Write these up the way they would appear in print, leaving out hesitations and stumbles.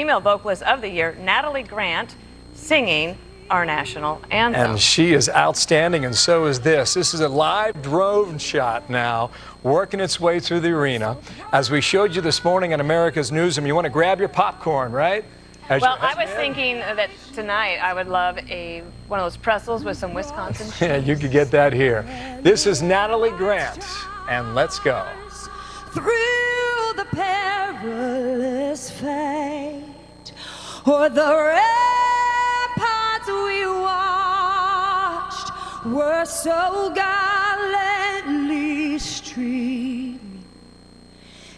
Female Vocalist of the Year, Natalie Grant, singing our national anthem. And she is outstanding, and so is this. This is a live drone shot now, working its way through the arena. As we showed you this morning on America's Newsroom, you want to grab your popcorn, right? Well, I was thinking that tonight I would love one of those pretzels with some Wisconsin cheese. Yeah, you could get that here. This is Natalie Grant, and let's go. Through the perilous fight, or the ramparts we watched were so gallantly streaming,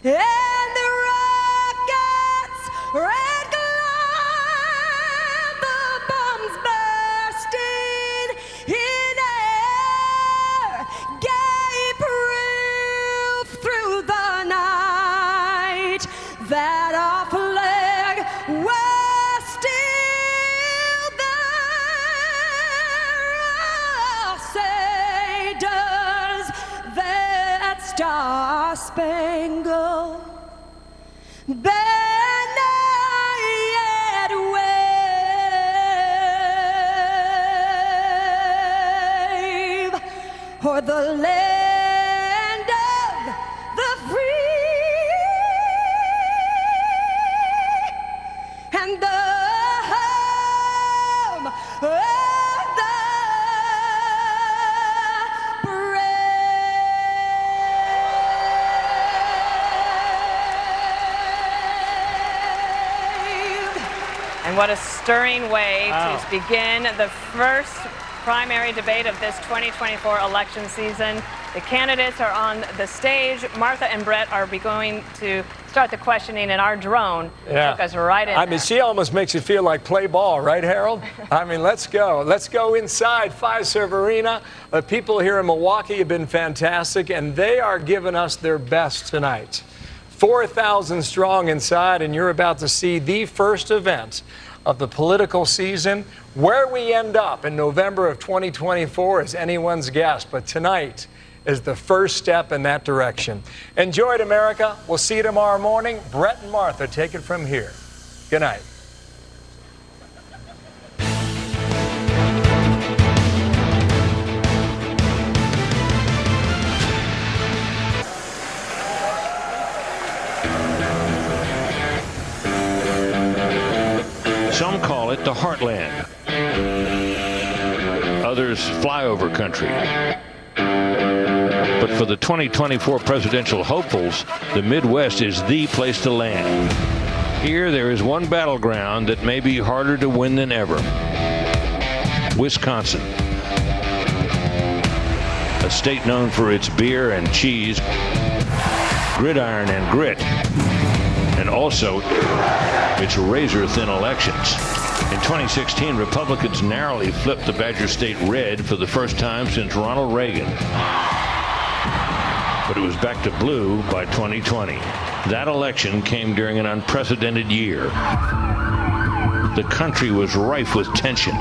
and the rockets red glide, the bombs bursting in air, gave proof through the night that our flag was still there. Say, does that star-spangled banner yet wave o'er the land of the free and the home of the brave? And what a stirring way to begin the first primary debate of this 2024 election season. The candidates are on the stage. Martha and Brett are going to start the questioning, and our drone took us right in. I mean, she almost makes you feel like play ball, right, Harold? I mean, let's go. Let's go inside Fiserv Arena. The people here in Milwaukee have been fantastic, and they are giving us their best tonight. 4,000 strong inside, and you're about to see the first event of the political season. Where we end up in November of 2024 is anyone's guess, but tonight is the first step in that direction. Enjoy it, America. We'll see you tomorrow morning. Brett and Martha take it from here. Good night. Some call it the heartland. Others flyover country. But for the 2024 presidential hopefuls, the Midwest is the place to land. Here there is one battleground that may be harder to win than ever. Wisconsin. A state known for its beer and cheese, gridiron and grit, and also its razor-thin elections. In 2016, Republicans narrowly flipped the Badger State red for the first time since Ronald Reagan. But it was back to blue by 2020. That election came during an unprecedented year. The country was rife with tension.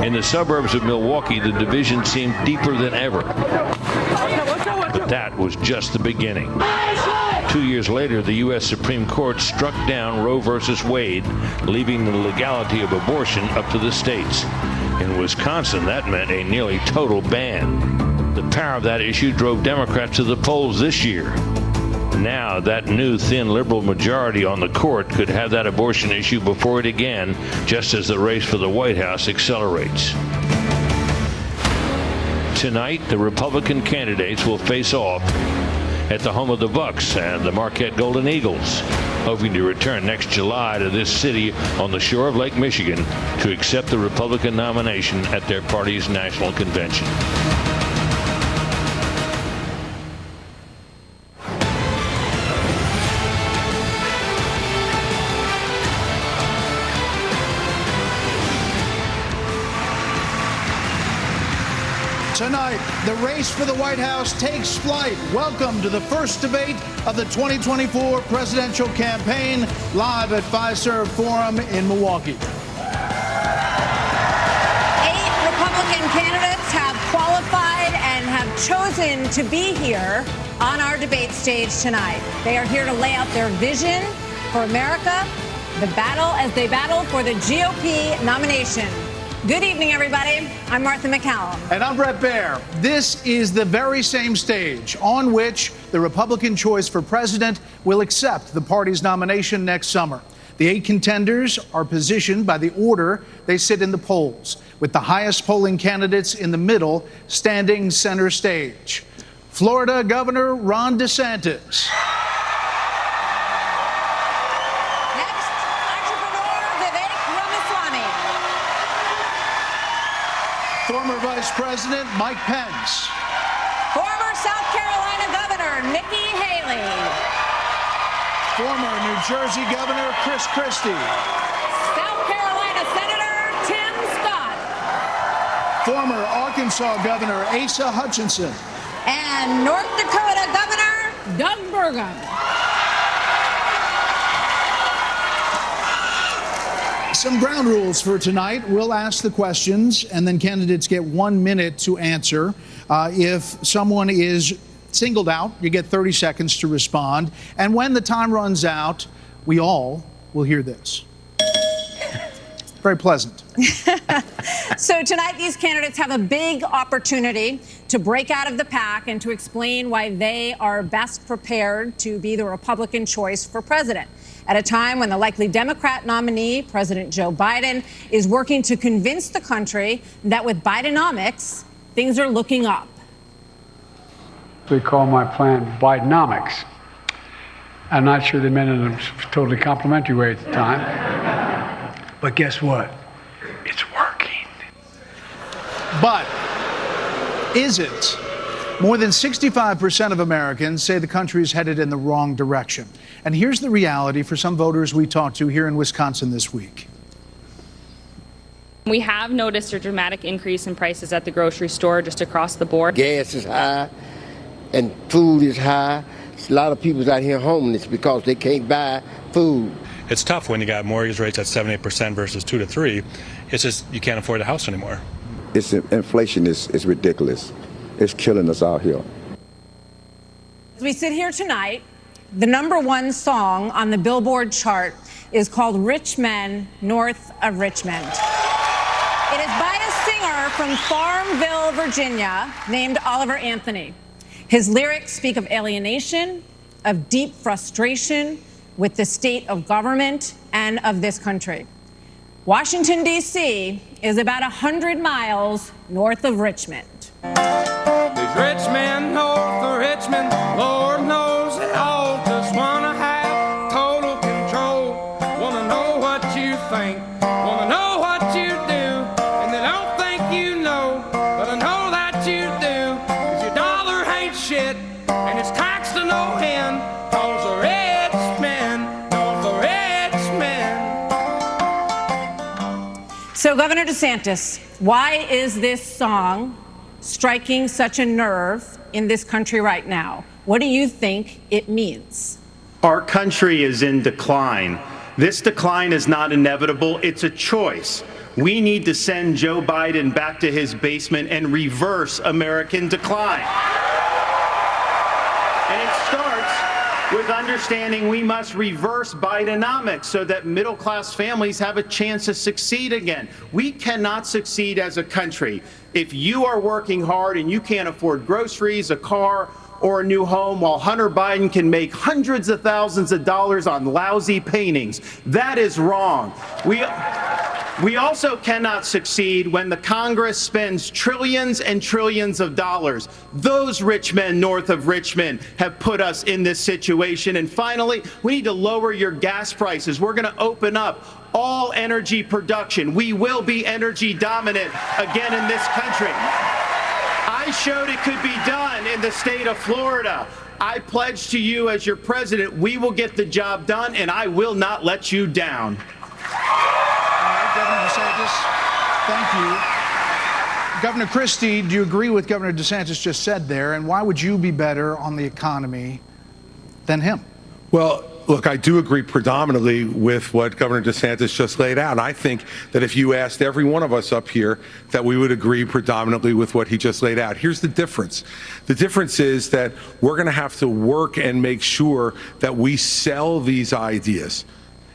In the suburbs of Milwaukee, the division seemed deeper than ever. But that was just the beginning. 2 years later, the U.S. Supreme Court struck down Roe versus Wade, leaving the legality of abortion up to the states. In Wisconsin, that meant a nearly total ban. The power of that issue drove Democrats to the polls this year. Now, that new thin liberal majority on the court could have that abortion issue before it again, just as the race for the White House accelerates. Tonight, the Republican candidates will face off at the home of the Bucks and the Marquette Golden Eagles, hoping to return next July to this city on the shore of Lake Michigan to accept the Republican nomination at their party's national convention. Tonight, the race for the White House takes flight. Welcome to the first debate of the 2024 presidential campaign, live at Fiserv Forum in Milwaukee. 8 Republican candidates have qualified and have chosen to be here on our debate stage tonight. They are here to lay out their vision for America as they battle for the GOP nomination. Good evening, everybody. I'm Martha McCallum. And I'm Brett Baer. This is the very same stage on which the Republican choice for president will accept the party's nomination next summer. The 8 contenders are positioned by the order they sit in the polls, with the highest polling candidates in the middle standing center stage. Florida Governor Ron DeSantis. Former Vice President Mike Pence. Former South Carolina Governor Nikki Haley. Former New Jersey Governor Chris Christie. South Carolina Senator Tim Scott. Former Arkansas Governor Asa Hutchinson. And North Dakota Governor Doug Burgum. Some ground rules for tonight. We'll ask the questions, and then candidates get 1 minute to answer. If someone is singled out, you get 30 seconds to respond. And when the time runs out, we all will hear this. Very pleasant. So tonight, these candidates have a big opportunity to break out of the pack and to explain why they are best prepared to be the Republican choice for president, at a time when the likely Democrat nominee, President Joe Biden, is working to convince the country that with Bidenomics, things are looking up. They call my plan Bidenomics. I'm not sure they meant it in a totally complimentary way at the time. But guess what? It's working. But is it? More than 65% of Americans say the country is headed in the wrong direction. And here's the reality for some voters we talked to here in Wisconsin this week. We have noticed a dramatic increase in prices at the grocery store just across the board. Gas is high and food is high. A lot of people out here homeless because they can't buy food. It's tough when you got mortgage rates at 7-8% versus 2 to 3. It's just you can't afford a house anymore. Inflation is ridiculous. It's killing us out here. As we sit here tonight, the #1 song on the Billboard chart is called Rich Men North of Richmond. It is by a singer from Farmville, Virginia, named Oliver Anthony. His lyrics speak of alienation, of deep frustration with the state of government and of this country. Washington, D.C. is about 100 miles north of Richmond. These rich men north of Richmond, Lord knows they all just want to have total control. Want to know what you think, want to know what you do, and they don't think you know, but I know that you do, 'cause your dollar ain't shit, and it's taxed to no end, 'cause the rich men north of Richmond. So, Governor DeSantis, why is this song striking such a nerve in this country right now? What do you think it means? Our country is in decline. This decline is not inevitable, it's a choice. We need to send Joe Biden back to his basement and reverse American decline. And it starts with understanding we must reverse Bidenomics so that middle-class families have a chance to succeed again. We cannot succeed as a country if you are working hard and you can't afford groceries, a car, or a new home, while Hunter Biden can make hundreds of thousands of dollars on lousy paintings. That is wrong. We also cannot succeed when the Congress spends trillions and trillions of dollars. Those rich men north of Richmond have put us in this situation. And finally, we need to lower your gas prices. We're going to open up all energy production. We will be energy dominant again in this country. I showed it could be done in the state of Florida. I pledge to you as your president, we will get the job done, and I will not let you down. Governor DeSantis, thank you. Governor Christie, do you agree with Governor DeSantis just said there? And why would you be better on the economy than him? Well, look, I do agree predominantly with what Governor DeSantis just laid out. I think that if you asked every one of us up here, that we would agree predominantly with what he just laid out. Here's the difference. The difference is that we're going to have to work and make sure that we sell these ideas.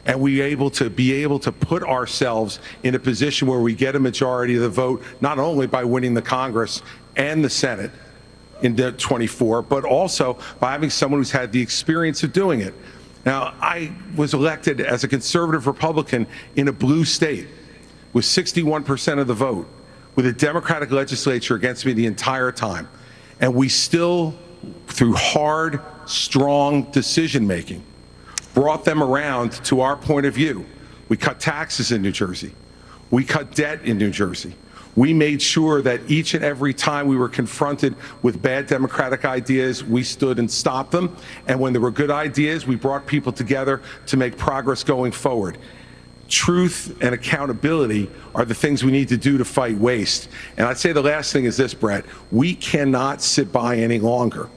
and be able to put ourselves in a position where we get a majority of the vote, not only by winning the Congress and the Senate in 24, but also by having someone who's had the experience of doing it. Now, I was elected as a conservative Republican in a blue state with 61% of the vote, with a Democratic legislature against me the entire time. And we still, through hard, strong decision-making, brought them around to our point of view. We cut taxes in New Jersey. We cut debt in New Jersey. We made sure that each and every time we were confronted with bad Democratic ideas, we stood and stopped them. And when there were good ideas, we brought people together to make progress going forward. Truth and accountability are the things we need to do to fight waste. And I'd say the last thing is this, Brett. We cannot sit by any longer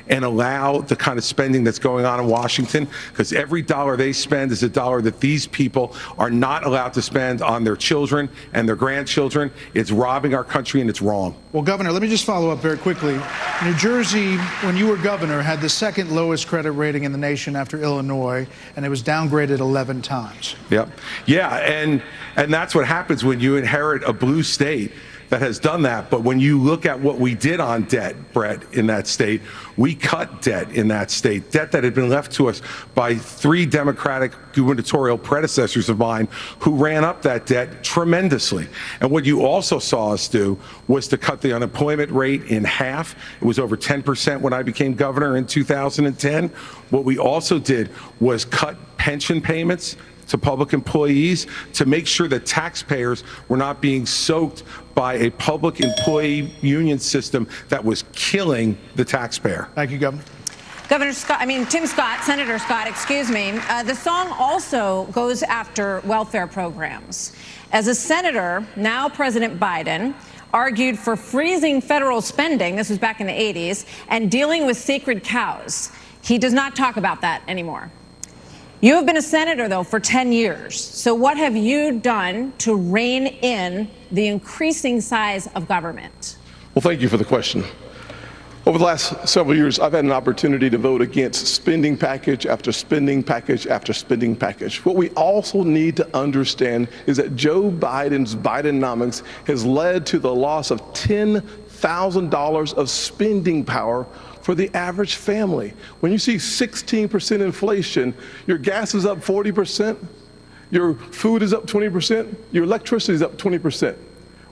and allow the kind of spending that's going on in Washington, because every dollar they spend is a dollar that these people are not allowed to spend on their children and their grandchildren. It's robbing our country, and it's wrong. Well, Governor, let me just follow up very quickly. New Jersey, when you were governor, had the second lowest credit rating in the nation after Illinois, and it was downgraded 11 times. Yep. Yeah, and that's what happens when you inherit a blue state that has done that. But when you look at what we did on debt, Brett, in that state, we cut debt in that state, debt that had been left to us by 3 Democratic gubernatorial predecessors of mine who ran up that debt tremendously. And what you also saw us do was to cut the unemployment rate in half. It was over 10% when I became governor in 2010. What we also did was cut pension payments to public employees to make sure that taxpayers were not being soaked by a public employee union system that was killing the taxpayer. Thank you, Governor. Tim Scott, Senator Scott, excuse me. The song also goes after welfare programs. As a senator, now President Biden argued for freezing federal spending, this was back in the 80s, and dealing with sacred cows. He does not talk about that anymore. You have been a senator, though, for 10 years. So what have you done to rein in the increasing size of government? Well, thank you for the question. Over the last several years, I've had an opportunity to vote against spending package after spending package after spending package. What we also need to understand is that Joe Biden's Bidenomics has led to the loss of $10,000 of spending power for the average family. When you see 16% inflation, your gas is up 40%, your food is up 20%, your electricity is up 20%.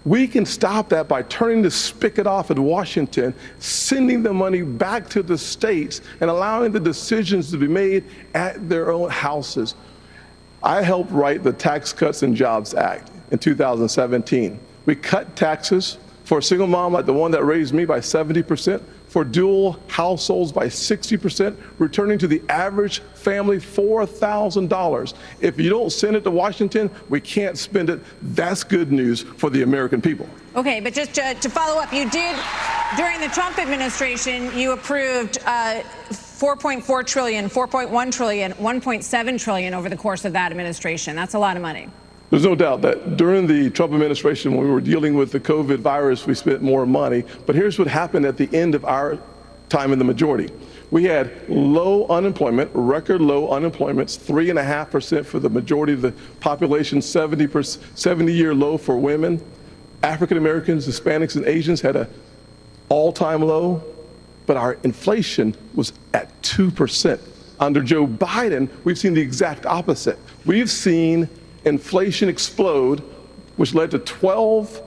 We can stop that by turning the spigot off in Washington, sending the money back to the states, and allowing the decisions to be made at their own houses. I helped write the Tax Cuts and Jobs Act in 2017. We cut taxes for a single mom like the one that raised me by 70%, for dual households by 60%, returning to the average family $4,000. If you don't send it to Washington, we can't spend it. That's good news for the American people. Okay, but just to follow up, you did, during the Trump administration, you approved $4.4 trillion, $4.1 trillion, $1.7 trillion over the course of that administration. That's a lot of money. There's no doubt that during the Trump administration, when we were dealing with the COVID virus, we spent more money. But here's what happened at the end of our time in the majority. We had low unemployment, record low unemployments, 3.5% for the majority of the population, 70-year low for women. African Americans, Hispanics, and Asians had an all-time low, but our inflation was at 2%. Under Joe Biden, we've seen the exact opposite. We've seen inflation explode, which led to 12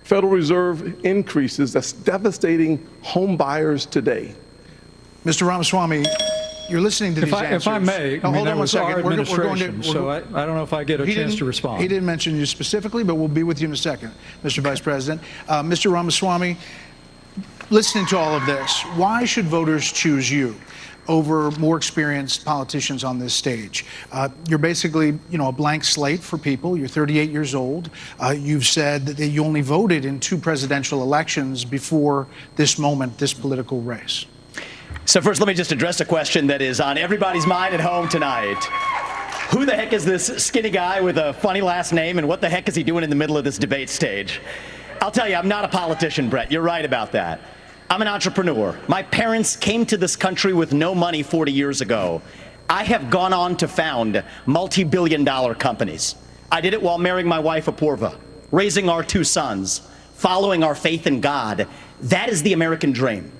Federal Reserve increases that's devastating home buyers today. Mr. Ramaswamy, you're listening to these answers. If I may, hold on one second. We're going so I don't know if I get a chance to respond. He didn't mention you specifically, but we'll be with you in a second, Mr. Vice President. Mr. Ramaswamy, listening to all of this, why should voters choose you over more experienced politicians on this stage? You're basically, a blank slate for people. You're 38 years old. You've said that you only voted in 2 presidential elections before this moment, this political race. So first, let me just address a question that is on everybody's mind at home tonight. Who the heck is this skinny guy with a funny last name, and what the heck is he doing in the middle of this debate stage? I'll tell you, I'm not a politician, Brett. You're right about that. I'm an entrepreneur. My parents came to this country with no money 40 years ago. I have gone on to found multi-billion-dollar companies. I did it while marrying my wife, Apurva, raising our 2 sons, following our faith in God. That is the American dream.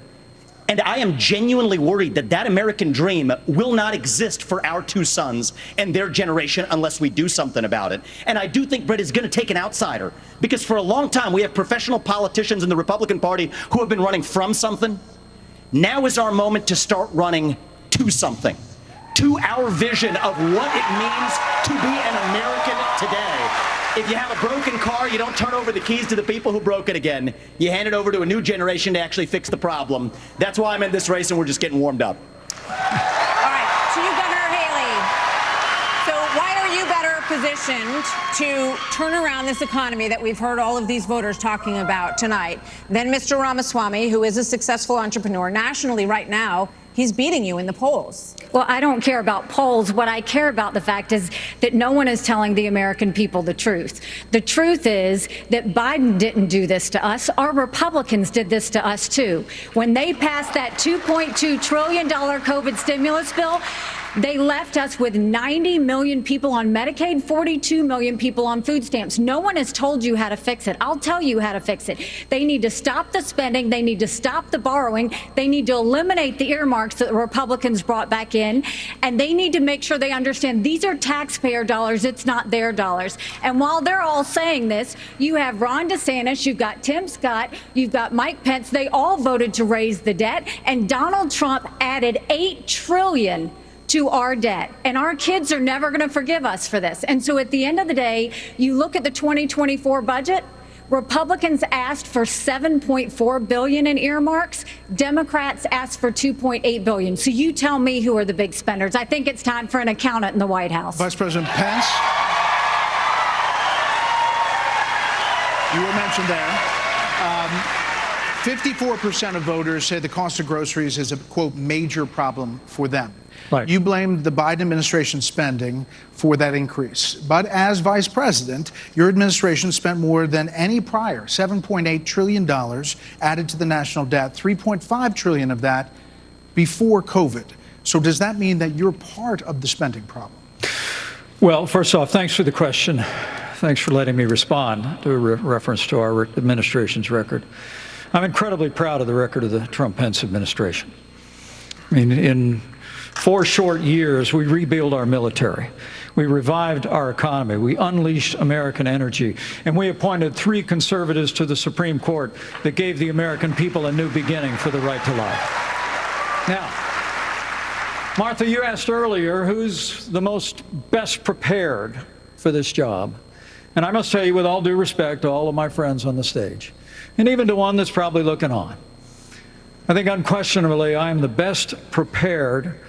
And I am genuinely worried that that American dream will not exist for our 2 sons and their generation unless we do something about it. And I do think Brett is going to take an outsider, because for a long time we have professional politicians in the Republican Party who have been running from something. Now is our moment to start running to something, to our vision of what it means to be an American today. If you have a broken car, you don't turn over the keys to the people who broke it again. You hand it over to a new generation to actually fix the problem. That's why I'm in this race, and we're just getting warmed up. All right, to you, Governor Haley. So why are you better positioned to turn around this economy that we've heard all of these voters talking about tonight than Mr. Ramaswamy, who is a successful entrepreneur nationally right now? He's beating you in the polls. Well, I don't care about polls. What I care about, the fact is that no one is telling the American people the truth. The truth is that Biden didn't do this to us. Our Republicans did this to us, too. When they passed that $2.2 trillion COVID stimulus bill, they left us with 90 million people on Medicaid, 42 million people on food stamps. No one has told you how to fix it. I'll tell you how to fix it. They need to stop the spending. They need to stop the borrowing. They need to eliminate the earmarks that the Republicans brought back in. And they need to make sure they understand these are taxpayer dollars. It's not their dollars. And while they're all saying this, you have Ron DeSantis, you've got Tim Scott, you've got Mike Pence. They all voted to raise the debt. And Donald Trump added $8 trillion to our debt. And our kids are never going to forgive us for this. And so at the end of the day, you look at the 2024 budget, Republicans asked for $7.4 billion in earmarks. Democrats asked for $2.8 billion. So you tell me who are the big spenders. I think it's time for an accountant in the White House. Vice President Pence, you were mentioned there. 54% of voters say the cost of groceries is a, quote, major problem for them. Right. You blamed the Biden administration spending for that increase. But as vice president, your administration spent more than any prior, $7.8 trillion added to the national debt, $3.5 trillion of that before COVID. So does that mean that you're part of the spending problem? Well, first off, thanks for the question. Thanks for letting me respond to a reference to our administration's record. I'm incredibly proud of the record of the Trump-Pence administration. I mean, in 4 short years, we rebuilt our military. We revived our economy. We unleashed American energy. And we appointed 3 conservatives to the Supreme Court that gave the American people a new beginning for the right to life. Now, Martha, you asked earlier who's the most best prepared for this job. And I must tell you, with all due respect to all of my friends on the stage, and even to one that's probably looking on, I think unquestionably I am the best prepared,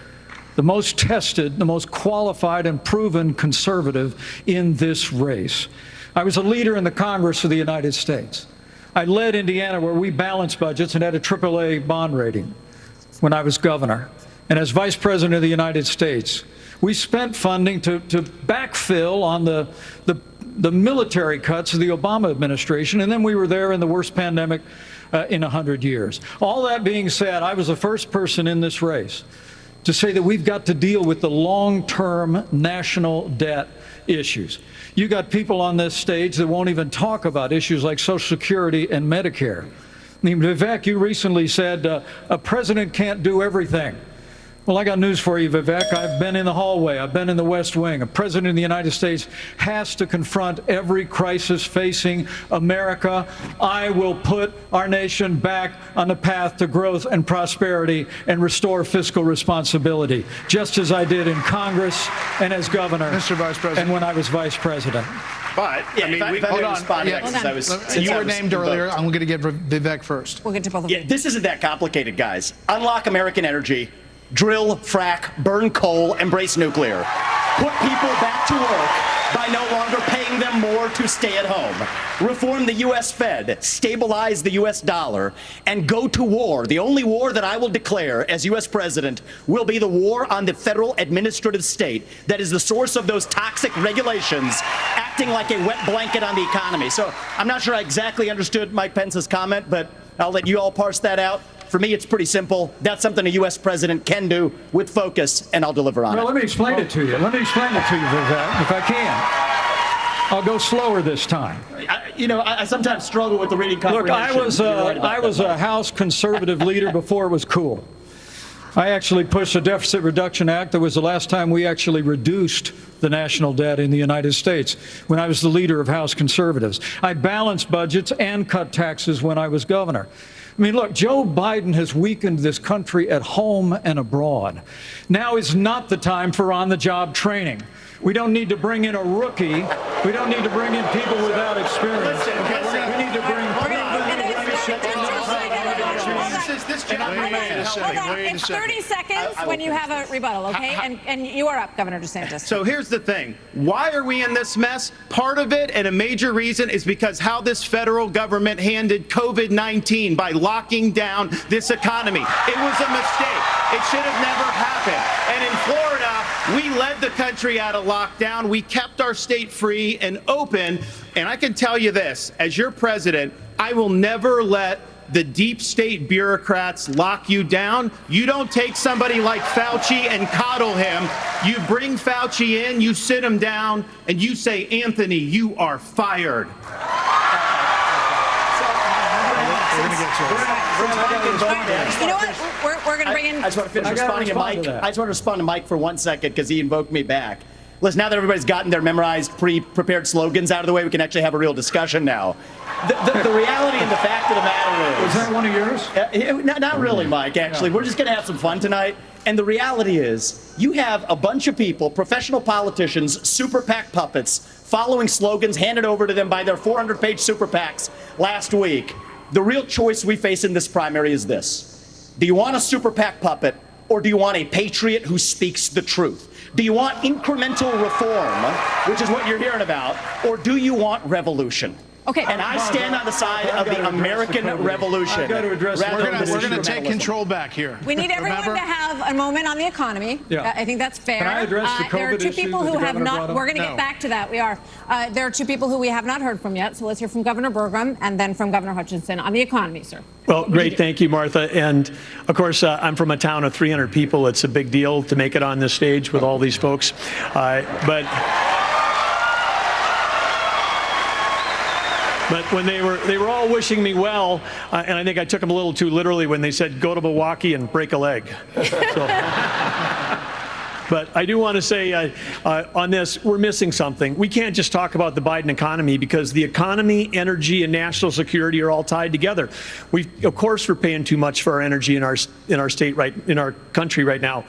the most tested, the most qualified and proven conservative in this race. I was a leader in the Congress of the United States. I led Indiana where we balanced budgets and had a AAA bond rating when I was governor. And as Vice President of the United States, we spent funding to backfill on the military cuts of the Obama administration, and then we were there in the worst pandemic in 100 years. All that being said, I was the first person in this race to say that we've got to deal with the long-term national debt issues. You got people on this stage that won't even talk about issues like Social Security and Medicare. I mean, Vivek, you recently said a president can't do everything. Well, I got news for you, Vivek. I've been in the hallway. I've been in the West Wing. A president of the United States has to confront every crisis facing America. I will put our nation back on the path to growth and prosperity and restore fiscal responsibility, just as I did in Congress and as governor, Mr. Vice President, and when I was vice president. But, I mean, hold on. You were named earlier. I'm going to get Vivek first. We'll get to both of them. Yeah, this isn't that complicated, guys. Unlock American energy. Drill, frack, burn coal, embrace nuclear. Put people back to work by no longer paying them more to stay at home. Reform the U.S. Fed, stabilize the U.S. dollar, and go to war. The only war that I will declare as U.S. president will be the war on the federal administrative state that is the source of those toxic regulations acting like a wet blanket on the economy. So I'm not sure I exactly understood Mike Pence's comment, but I'll let you all parse that out. For me, it's pretty simple. That's something a U.S. president can do with focus, and I'll deliver on it. Well, let me explain it to you. Let me explain it to you, if I can. I'll go slower this time. I sometimes struggle with the reading Look, comprehension. I was a House conservative leader before it was cool. I actually pushed a Deficit Reduction Act. That was the last time we actually reduced the national debt in the United States, when I was the leader of House conservatives. I balanced budgets and cut taxes when I was governor. I mean, look, Joe Biden has weakened this country at home and abroad. Now is not the time for on-the-job training. We don't need to bring in a rookie. We don't need to bring in people without experience. We need to bring It's 30 seconds when you have a rebuttal, okay? And you are up, Governor DeSantis. So here's the thing. Why are we in this mess? Part of it, and a major reason, is because how this federal government handled COVID-19 by locking down this economy. It was a mistake. It should have never happened. And in Florida, we led the country out of lockdown. We kept our state free and open. And I can tell you this, as your president, I will never let the deep state bureaucrats lock you down. You don't take somebody like Fauci and coddle him. You bring Fauci in, you sit him down, and you say, Anthony, you are fired. You know what? We're going to bring in. I just want to finish responding to Mike. I just want to respond to Mike for 1 second because he invoked me back. Listen, now that everybody's gotten their memorized, pre-prepared slogans out of the way, we can actually have a real discussion now. The reality and the fact of the matter is... Was that one of yours? Not really, Mike, actually. We're just going to have some fun tonight. And the reality is, you have a bunch of people, professional politicians, super PAC puppets, following slogans handed over to them by their 400-page super PACs last week. The real choice we face in this primary is this. Do you want a super PAC puppet, or do you want a patriot who speaks the truth? Do you want incremental reform, which is what you're hearing about, or do you want revolution? Okay. And I stand on the side of the American Revolution. We're going to take control back here. We need everyone to have a moment on the economy. Yeah. I think that's fair. Can I address the COVID there are two people issue that who the have governor not. brought up? We're going to get back to that. We are. There are two people who we have not heard from yet. So let's hear from Governor Burgum and then from Governor Hutchinson on the economy, sir. Well, great. Thank you, Martha. And of course, I'm from a town of 300 people. It's a big deal to make it on this stage with all these folks. But when they were all wishing me well, and I think I took them a little too literally when they said, go to Milwaukee and break a leg. But I do want to say on this, we're missing something. We can't just talk about the Biden economy because the economy, energy, and national security are all tied together. Of course, we're paying too much for our energy in our state, in our country right now.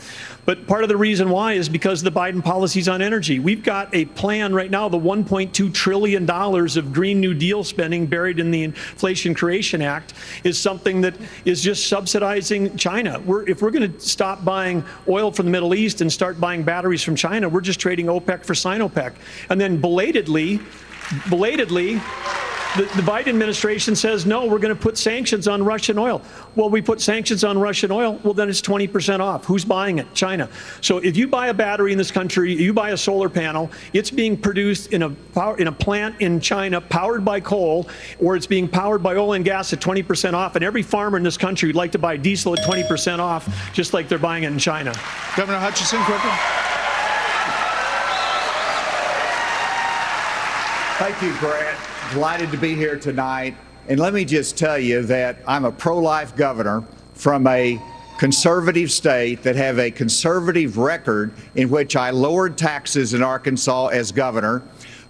But part of the reason why is because of the Biden policies on energy. We've got a plan right now, the $1.2 trillion of Green New Deal spending buried in the Inflation Creation Act is something that is just subsidizing China. If we're going to stop buying oil from the Middle East and start buying batteries from China, we're just trading OPEC for Sinopec. And then belatedly, the Biden administration says, no, we're going to put sanctions on Russian oil. Well, we put sanctions on Russian oil, well, then it's 20% off. Who's buying it? China. So if you buy a battery in this country, you buy a solar panel, it's being produced in a plant in China powered by coal, or it's being powered by oil and gas at 20% off. And every farmer in this country would like to buy diesel at 20% off, just like they're buying it in China. Governor Hutchinson, quickly. Thank you, Grant. Delighted to be here tonight. And let me just tell you that I'm a pro-life governor from a conservative state that have a conservative record in which I lowered taxes in Arkansas as governor.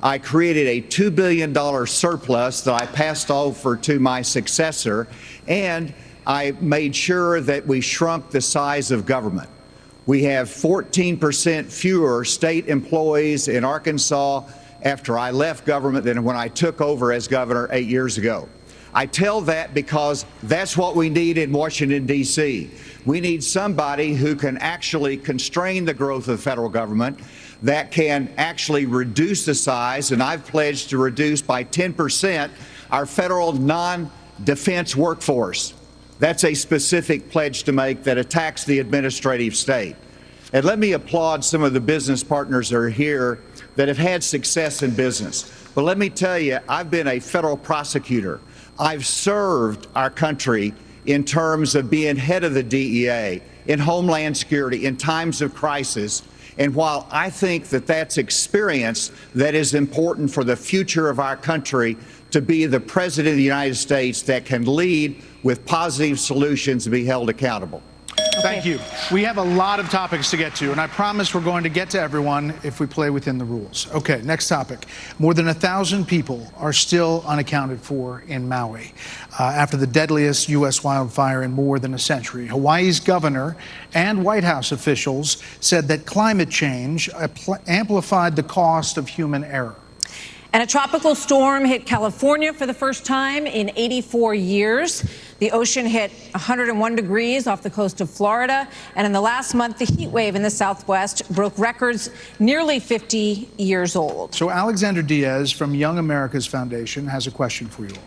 I created a $2 billion surplus that I passed over to my successor, and I made sure that we shrunk the size of government. We have 14% fewer state employees in Arkansas after I left government than when I took over as governor 8 years ago. I tell that because that's what we need in Washington, D.C. We need somebody who can actually constrain the growth of the federal government, that can actually reduce the size, and I've pledged to reduce by 10% our federal non-defense workforce. That's a specific pledge to make that attacks the administrative state. And let me applaud some of the business partners that are here that have had success in business. But let me tell you, I've been a federal prosecutor. I've served our country in terms of being head of the DEA, in Homeland Security, in times of crisis. And while I think that that's experience that is important for the future of our country, to be the President of the United States that can lead with positive solutions and be held accountable. Thank you. We have a lot of topics to get to, and I promise we're going to get to everyone if we play within the rules. Okay, next topic. More than 1,000 people are still unaccounted for in Maui after the deadliest U.S. wildfire in more than a century. Hawaii's governor and White House officials said that climate change amplified the cost of human error. And a tropical storm hit California for the first time in 84 years. The ocean hit 101 degrees off the coast of Florida. And in the last month, the heat wave in the Southwest broke records nearly 50 years old. So Alexander Diaz from Young America's Foundation has a question for you all.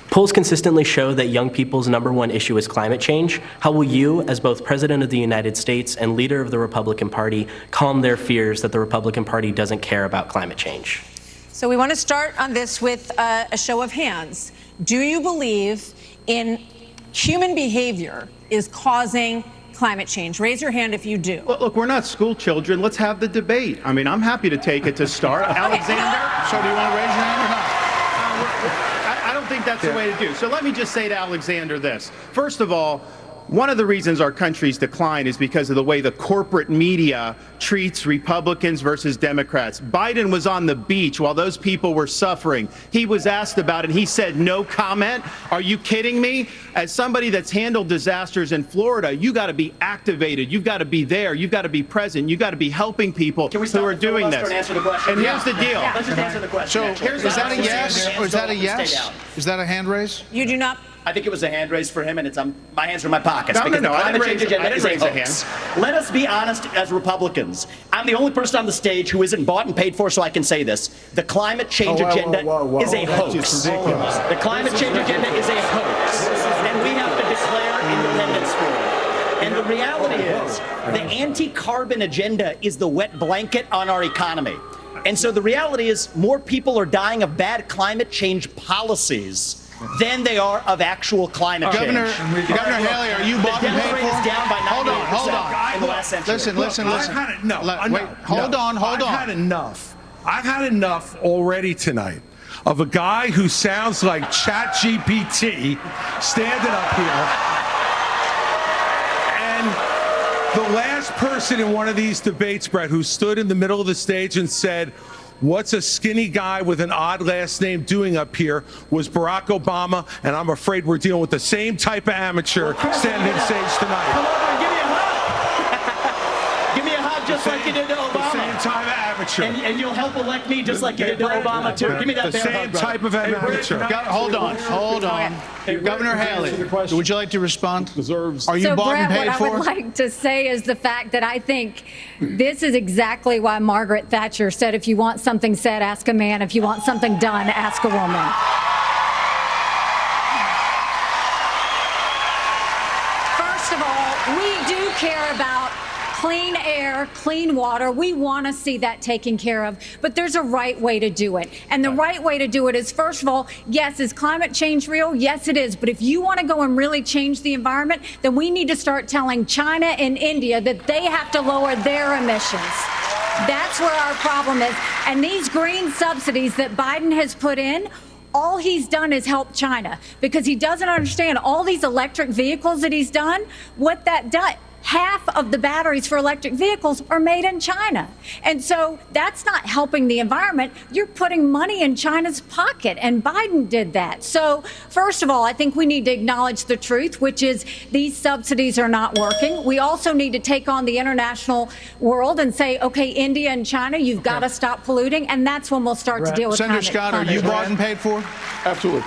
Polls consistently show that young people's #1 issue is climate change. How will you, as both President of the United States and leader of the Republican Party, calm their fears that the Republican Party doesn't care about climate change? So we want to start on this with a show of hands. Do you believe in human behavior is causing climate change? Raise your hand if you do. Well, look, we're not school children. Let's have the debate. I mean, I'm happy to take it to start. Alexander? So do you want to raise your hand or not? I don't think that's the way to do. So let me just say to Alexander this. First of all, one of the reasons our country's decline is because of the way the corporate media treats Republicans versus Democrats. Biden was on the beach while those people were suffering. He was asked about it, and he said no comment. Are you kidding me? As somebody that's handled disasters in Florida, you got to be activated. You've got to be there. You've got to be present. You've got to be helping people who are doing this. And answer the question? And here's the deal. Yeah, let's just answer the question. So is that a yes or is that a yes? Is that a hand raise? You do not. I think it was a hand raise for him, and it's my hands are in my pockets. No, because no, the I climate didn't change agenda is raise a a hoax. hand. Let us be honest as Republicans. I'm the only person on the stage who isn't bought and paid for, so I can say this. The climate change agenda is a hoax. The climate change agenda is a hoax, and we have to declare independence for it. And the reality is, the anti-carbon agenda is the wet blanket on our economy. And so the reality is, more people are dying of bad climate change policies than they are of actual climate change. Governor Haley, are you bought and paid for? Down by Hold on. in the last century. Listen. Hold on. I've had enough already tonight of a guy who sounds like ChatGPT standing up here. And the last person in one of these debates, Brett, who stood in the middle of the stage and said, "What's a skinny guy with an odd last name doing up here?" was Barack Obama, and I'm afraid we're dealing with the same type of amateur standing on stage tonight. Come over and give me a hug. Give me a hug just like you did to Obama. The same type of amateur. And you'll help elect me just like you did to Obama, too. Give me that the same type of amateur. Hold on. Governor Haley, would you like to respond? Are you bought and paid what for? I would like to say is the fact that I think this is exactly why Margaret Thatcher said, if you want something said, ask a man. If you want something done, ask a woman. First of all, we do care about clean air, clean water. We want to see that taken care of, but there's a right way to do it. And the right way to do it is, first of all, yes, is climate change real? Yes, it is. But if you want to go and really change the environment, then we need to start telling China and India that they have to lower their emissions. That's where our problem is. And these green subsidies that Biden has put in, all he's done is help China, because he doesn't understand all these electric vehicles that he's done, what that does. Half of the batteries for electric vehicles are made in China. And so that's not helping the environment. You're putting money in China's pocket, and Biden did that. So first of all, I think we need to acknowledge the truth, which is these subsidies are not working. We also need to take on the international world and say, okay, India and China, you've got to stop polluting, and that's when we'll start to deal with Senator Scott, are you bought and paid for? Absolutely.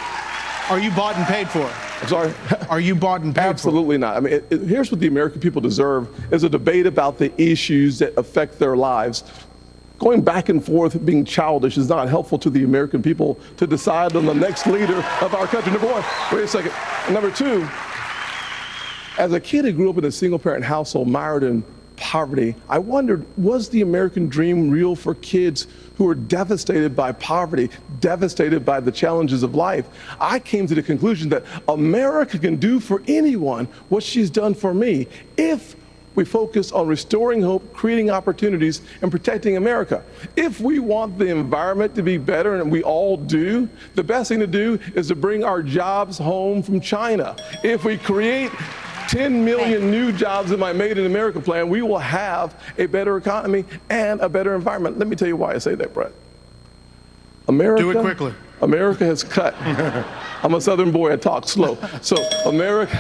Are you bought and paid for? I'm sorry? Are you bought and paid Absolutely not. I mean, here's what the American people deserve, is a debate about the issues that affect their lives. Going back and forth, being childish, is not helpful to the American people to decide on the next leader of our country. Number one, wait a second. Number two, as a kid who grew up in a single-parent household mired in poverty, I wondered, was the American dream real for kids who are devastated by poverty, devastated by the challenges of life, I came to the conclusion that America can do for anyone what she's done for me if we focus on restoring hope, creating opportunities, and protecting America. If we want the environment to be better, and we all do, the best thing to do is to bring our jobs home from China. If we create 10 million new jobs in my Made in America plan, we will have a better economy and a better environment. Let me tell you why I say that, Brett. America, Do it quickly. America has cut. I'm a Southern boy, I talk slow. So America,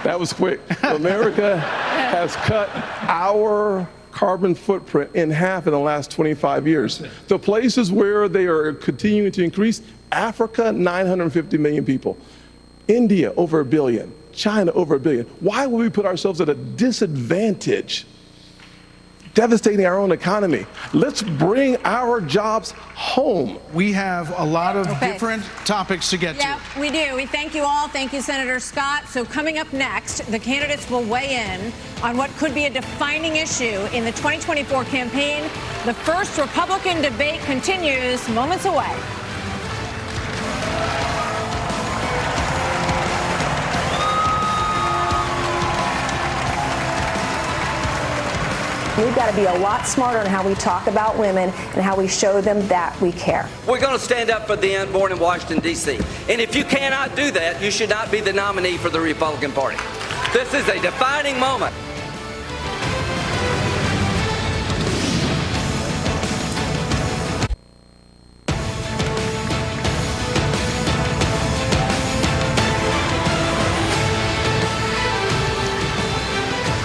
that was quick. America has cut our carbon footprint in half in the last 25 years. The places where they are continuing to increase, Africa, 950 million people. India, over 1 billion. China, over 1 billion. Why would we put ourselves at a disadvantage, devastating our own economy? Let's bring our jobs home. We have a lot of different topics to get to. Yeah, we do. We thank you all. Thank you, Senator Scott. So coming up next, the candidates will weigh in on what could be a defining issue in the 2024 campaign. The first Republican debate continues moments away. We've got to be a lot smarter on how we talk about women and how we show them that we care. We're going to stand up for the unborn in Washington, D.C. And if you cannot do that, you should not be the nominee for the Republican Party. This is a defining moment.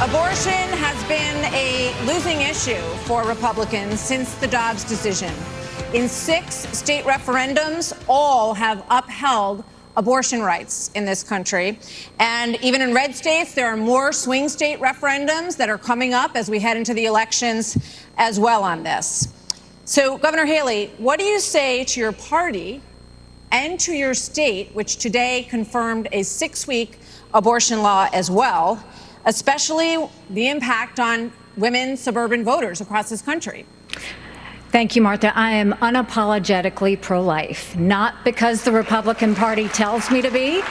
Abortion has been a losing issue for Republicans since the Dobbs decision. In 6 state referendums, all have upheld abortion rights in this country. And even in red states, there are more swing state referendums that are coming up as we head into the elections as well on this. So, Governor Haley, what do you say to your party and to your state, which today confirmed a 6-week abortion law as well, especially the impact on women suburban voters across this country? Thank you, Martha. I am unapologetically pro-life, not because the Republican Party tells me to be,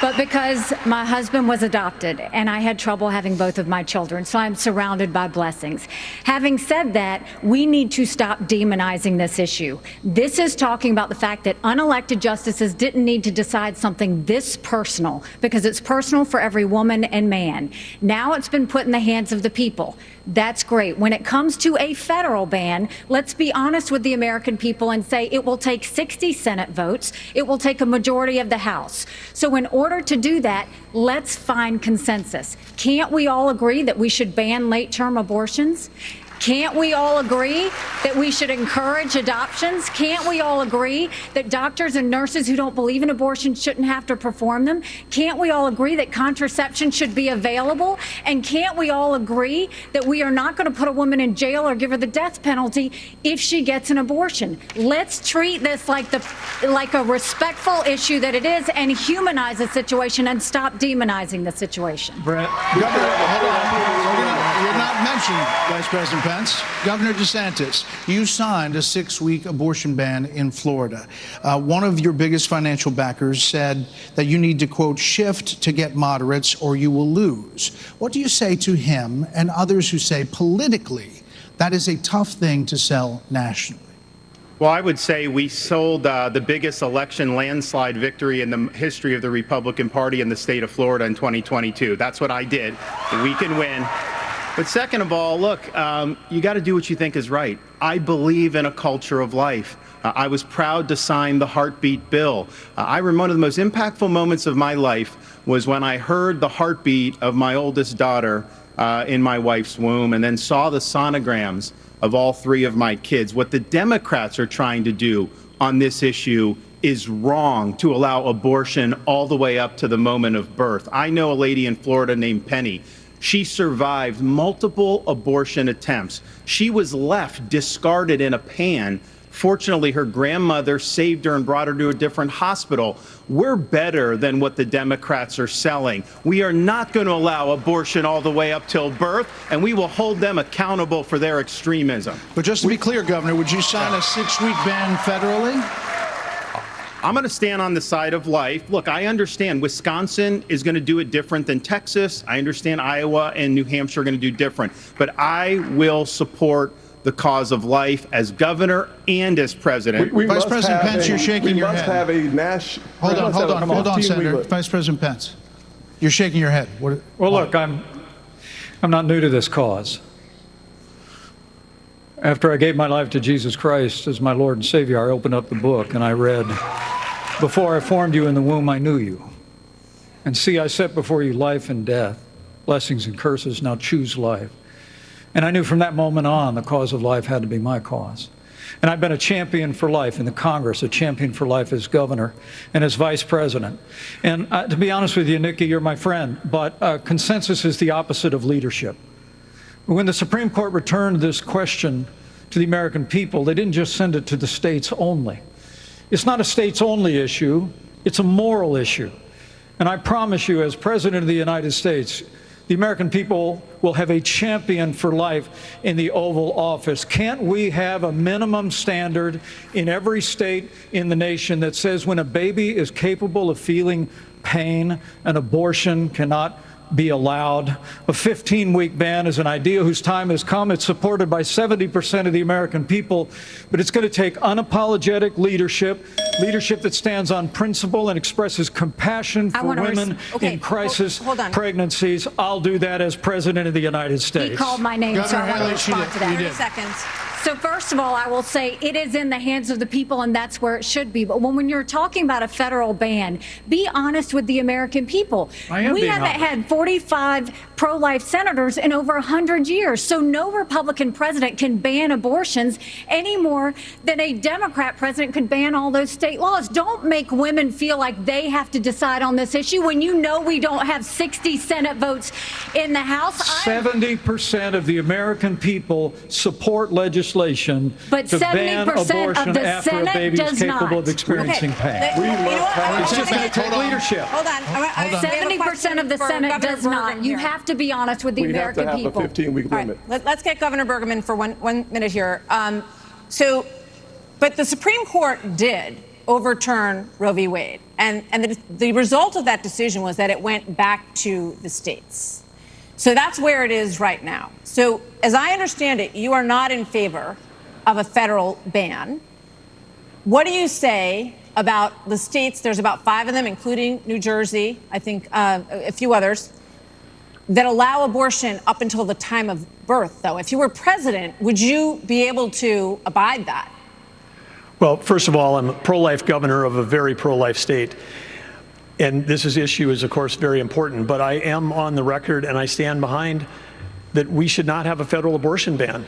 but because my husband was adopted and I had trouble having both of my children, so I'm surrounded by blessings. Having said that, we need to stop demonizing this issue. This is talking about the fact that unelected justices didn't need to decide something this personal, because it's personal for every woman and man. Now it's been put in the hands of the people. That's great. When it comes to a federal ban, let's be honest with the American people and say it will take 60 Senate votes. It will take a majority of the House. So in order to do that, let's find consensus. Can't we all agree that we should ban late-term abortions? Can't we all agree that we should encourage adoptions? Can't we all agree that doctors and nurses who don't believe in abortion shouldn't have to perform them? Can't we all agree that contraception should be available? And can't we all agree that we are not going to put a woman in jail or give her the death penalty if she gets an abortion? Let's treat this like a respectful issue that it is and humanize the situation and stop demonizing the situation. Brett. Governor, hold on. You're not mentioned, Vice President Pence. Governor DeSantis, you signed a 6-week abortion ban in Florida. One of your biggest financial backers said that you need to, quote, shift to get moderates or you will lose. What do you say to him and others who say politically that is a tough thing to sell nationally? Well, I would say we sold the biggest election landslide victory in the history of the Republican Party in the state of Florida in 2022. That's what I did. We can win. But second of all, look, you got to do what you think is right. I believe in a culture of life. I was proud to sign the heartbeat bill. I remember one of the most impactful moments of my life was when I heard the heartbeat of my oldest daughter in my wife's womb and then saw the sonograms of all 3 of my kids. What the Democrats are trying to do on this issue is wrong, to allow abortion all the way up to the moment of birth. I know a lady in Florida named Penny. She survived multiple abortion attempts. She was left discarded in a pan Fortunately, her grandmother saved her and brought her to a different hospital. We're better than what the Democrats are selling. We are not going to allow abortion all the way up till birth, and we will hold them accountable for their extremism. But just to be clear, Governor, would you sign a 6-week ban federally? I'm going to stand on the side of life. Look, I understand Wisconsin is going to do it different than Texas. I understand Iowa and New Hampshire are going to do different. But I will support the cause of life as governor and as president. Vice President Pence, you're shaking your head. We must have a national. Hold on, Senator. Vice President Pence, you're shaking your head. Well, look, I'm not new to this cause. After I gave my life to Jesus Christ as my Lord and Savior, I opened up the book and I read, "Before I formed you in the womb, I knew you. And see, I set before you life and death, blessings and curses. Now choose life." And I knew from that moment on the cause of life had to be my cause. And I've been a champion for life in the Congress, a champion for life as governor and as vice president. And to be honest with you, Nikki, you're my friend, but consensus is the opposite of leadership. When the Supreme Court returned this question to the American people, they didn't just send it to the states only. It's not a states only issue, it's a moral issue. And I promise you, as President of the United States, the American people will have a champion for life in the Oval Office. Can't we have a minimum standard in every state in the nation that says when a baby is capable of feeling pain, an abortion cannot be allowed? A 15-week ban is an idea whose time has come. It's supported by 70% of the American people, but it's going to take unapologetic leadership that stands on principle and expresses compassion for women in crisis pregnancies. I'll do that as President of the United States. He called my name, so I want to respond to that. 30 seconds. So first of all, I will say it is in the hands of the people, and that's where it should be. But when you're talking about a federal ban, be honest with the American people. We haven't had 45 pro-life senators in over 100 years. So no Republican president can ban abortions any more than a Democrat president could ban all those state laws. Don't make women feel like they have to decide on this issue when you know we don't have 60 Senate votes in the House. 70% of the American people support legislation but to ban 70% abortion of the after Senate a baby is does capable not. of experiencing pain. It's just going to take leadership. Hold on. 70% of the Senate does not. You have to be honest with the American people. We have to have a 15-week limit. Let's get Governor Bergman for one minute here. But the Supreme Court did overturn Roe v. Wade, and the result of that decision was that it went back to the states. So that's where it is right now. So as I understand it, you are not in favor of a federal ban. What do you say about the states? There's about 5 of them, including New Jersey, I think a few others, that allow abortion up until the time of birth, though. If you were president, would you be able to abide that? Well, first of all, I'm a pro-life governor of a very pro-life state. And this issue is, of course, very important. But I am on the record, and I stand behind that we should not have a federal abortion ban.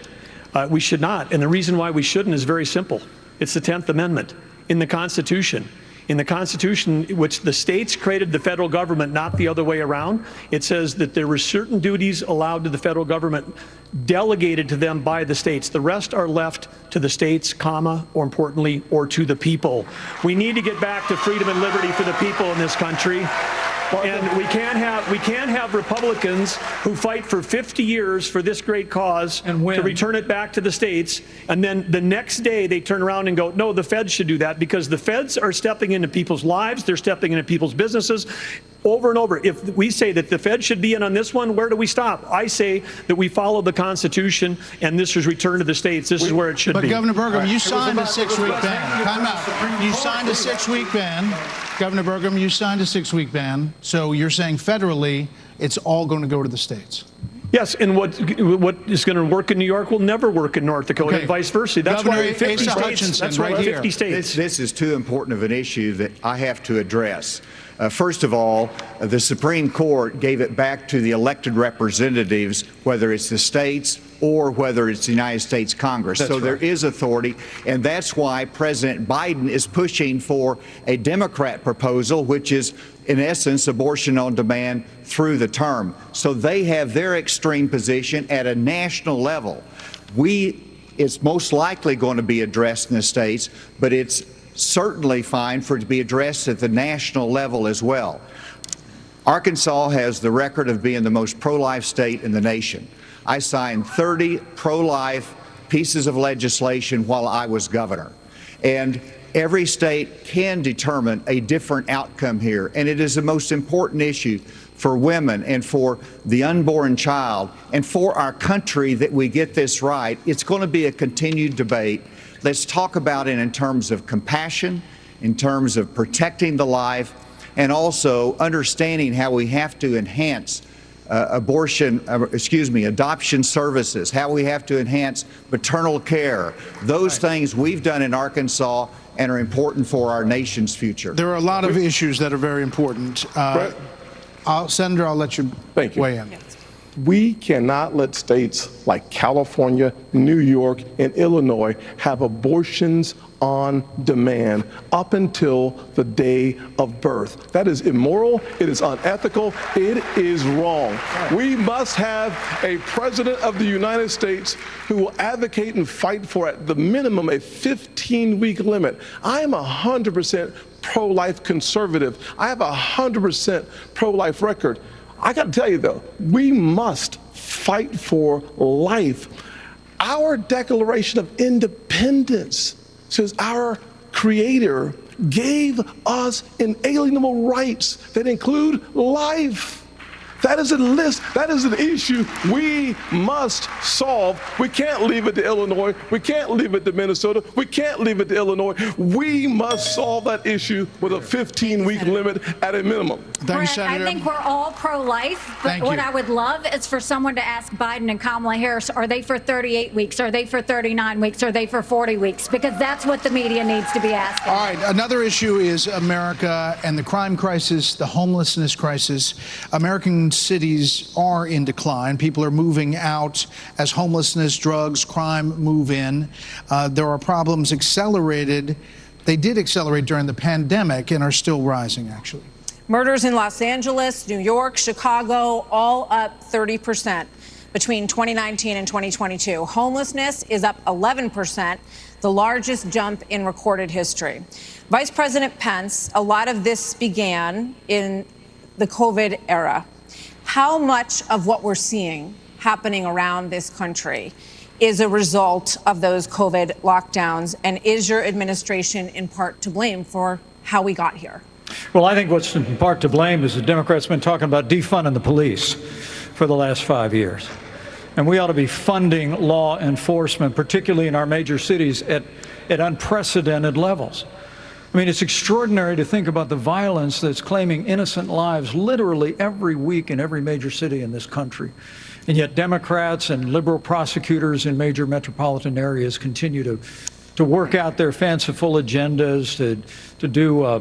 We should not. And the reason why we shouldn't is very simple. It's the 10th Amendment in the Constitution. In the Constitution, which the states created the federal government, not the other way around, it says that there were certain duties allowed to the federal government delegated to them by the states. The rest are left to the states, or importantly, or to the people. We need to get back to freedom and liberty for the people in this country. And we can't have Republicans who fight for 50 years for this great cause to return it back to the states, and then the next day they turn around and go, no, the feds should do that, because the feds are stepping into people's lives, they're stepping into people's businesses over and over. If we say that the feds should be in on this one, where do we stop? I say that we follow the Constitution, and this is returned to the states. This is where it should be. But Governor Burgum, you signed a 6-week ban. Time out. You signed a 6-week ban. Governor Burgum, you signed a 6-week ban. So you're saying federally, it's all going to go to the states. Yes, and what is going to work in New York will never work in North Dakota, and vice versa. That's Governor why 50 states. That's why 50 states. This is too important of an issue that I have to address. First of all, the Supreme Court gave it back to the elected representatives, whether it's the states or whether it's the United States Congress. So there is authority, and that's why President Biden is pushing for a Democrat proposal, which is, in essence, abortion on demand through the term. So they have their extreme position at a national level. We It's most likely going to be addressed in the states, but it's certainly fine for it to be addressed at the national level as well. Arkansas has the record of being the most pro-life state in the nation. I signed 30 pro-life pieces of legislation while I was governor. And every state can determine a different outcome here. And it is the most important issue for women and for the unborn child and for our country that we get this right. It's going to be a continued debate. Let's talk about it in terms of compassion, in terms of protecting the life, and also understanding how we have to enhance adoption services, how we have to enhance maternal care. Those things we've done in Arkansas and are important for our nation's future. There are a lot of issues that are very important. Senator, I'll let you weigh in. We cannot let states like California, New York, and Illinois have abortions on demand up until the day of birth. That is immoral, it is unethical, it is wrong. We must have a president of the United States who will advocate and fight for, at the minimum, a 15-week limit. I am 100% pro-life conservative. I have a 100% pro-life record. I got to tell you, though, we must fight for life. Our Declaration of Independence says our Creator gave us inalienable rights that include life. That is a list, that is an issue we must solve. We can't leave it to Illinois. We can't leave it to Minnesota. We can't leave it to Illinois. We must solve that issue with a 15-week limit at a minimum. Brett, I think we're all pro-life, but what I would love is for someone to ask Biden and Kamala Harris, are they for 38 weeks? Are they for 39 weeks? Are they for 40 weeks? Because that's what the media needs to be asking. All right, another issue is America and the crime crisis, the homelessness crisis. American cities are in decline. People are moving out as homelessness, drugs, crime move in. There are problems accelerated. They did accelerate during the pandemic and are still rising, actually. Murders in Los Angeles, New York, Chicago, all up 30% between 2019 and 2022. Homelessness is up 11%, the largest jump in recorded history. Vice President Pence, a lot of this began in the COVID era. How much of what we're seeing happening around this country is a result of those COVID lockdowns? And is your administration in part to blame for how we got here? Well, I think what's in part to blame is the Democrats have been talking about defunding the police for the last 5 years. And we ought to be funding law enforcement, particularly in our major cities, at unprecedented levels. I mean, it's extraordinary to think about the violence that's claiming innocent lives literally every week in every major city in this country. And yet Democrats and liberal prosecutors in major metropolitan areas continue to work out their fanciful agendas, to do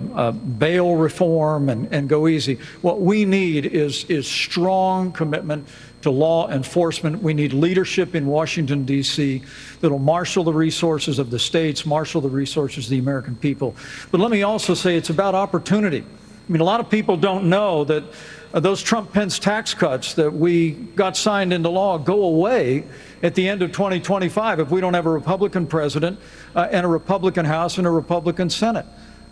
bail reform and go easy. What we need is strong commitment to law enforcement. We need leadership in Washington, D.C. that'll marshal the resources of the states, marshal the resources of the American people. But let me also say it's about opportunity. I mean, a lot of people don't know that those Trump-Pence tax cuts that we got signed into law go away at the end of 2025 if we don't have a Republican president and a Republican House and a Republican Senate.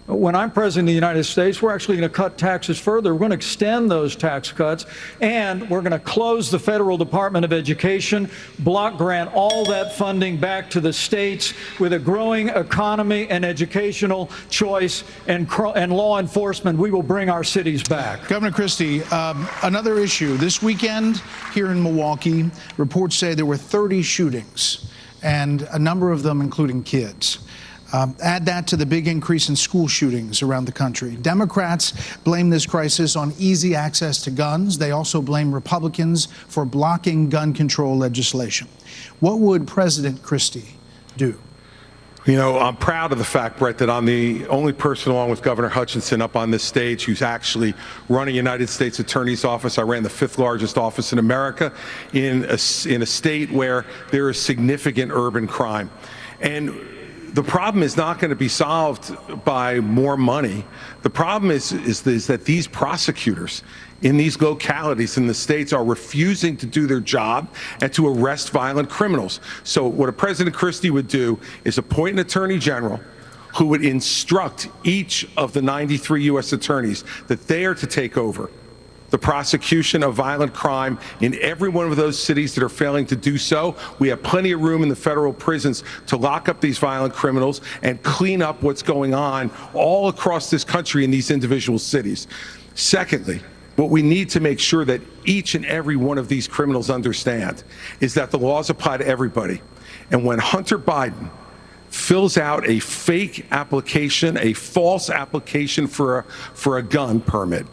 When I'm president of the United States, we're actually going to cut taxes further. We're going to extend those tax cuts, and we're going to close the Federal Department of Education, block grant all that funding back to the states. With a growing economy and educational choice and law enforcement, we will bring our cities back. Governor Christie, another issue. This weekend here in Milwaukee, reports say there were 30 shootings, and a number of them including kids. Add that to the big increase in school shootings around the country. Democrats blame this crisis on easy access to guns. They also blame Republicans for blocking gun control legislation. What would President Christie do? You know, I'm proud of the fact, Brett, that I'm the only person, along with Governor Hutchinson, up on this stage who's actually running United States Attorney's Office. I ran the 5th largest office in America in a state where there is significant urban crime. And the problem is not going to be solved by more money. The problem is that these prosecutors in these localities in the states are refusing to do their job and to arrest violent criminals. So what a President Christie would do is appoint an attorney general who would instruct each of the 93 U.S. attorneys that they are to take over the prosecution of violent crime in every one of those cities that are failing to do so. We have plenty of room in the federal prisons to lock up these violent criminals and clean up what's going on all across this country in these individual cities. Secondly, what we need to make sure that each and every one of these criminals understand is that the laws apply to everybody. And when Hunter Biden fills out a fake application, a false application for a gun permit,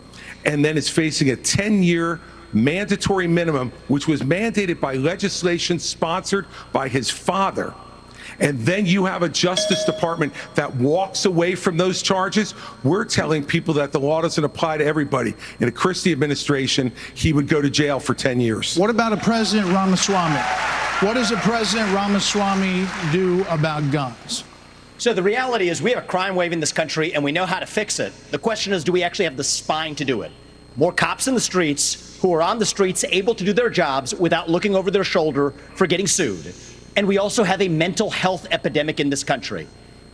and then is facing a 10-year mandatory minimum, which was mandated by legislation sponsored by his father, and then you have a Justice Department that walks away from those charges, we're telling people that the law doesn't apply to everybody. In a Christie administration, he would go to jail for 10 years. What about a President Ramaswamy? What does a President Ramaswamy do about guns? So the reality is we have a crime wave in this country and we know how to fix it. The question is, do we actually have the spine to do it? More cops in the streets who are on the streets able to do their jobs without looking over their shoulder for getting sued. And we also have a mental health epidemic in this country.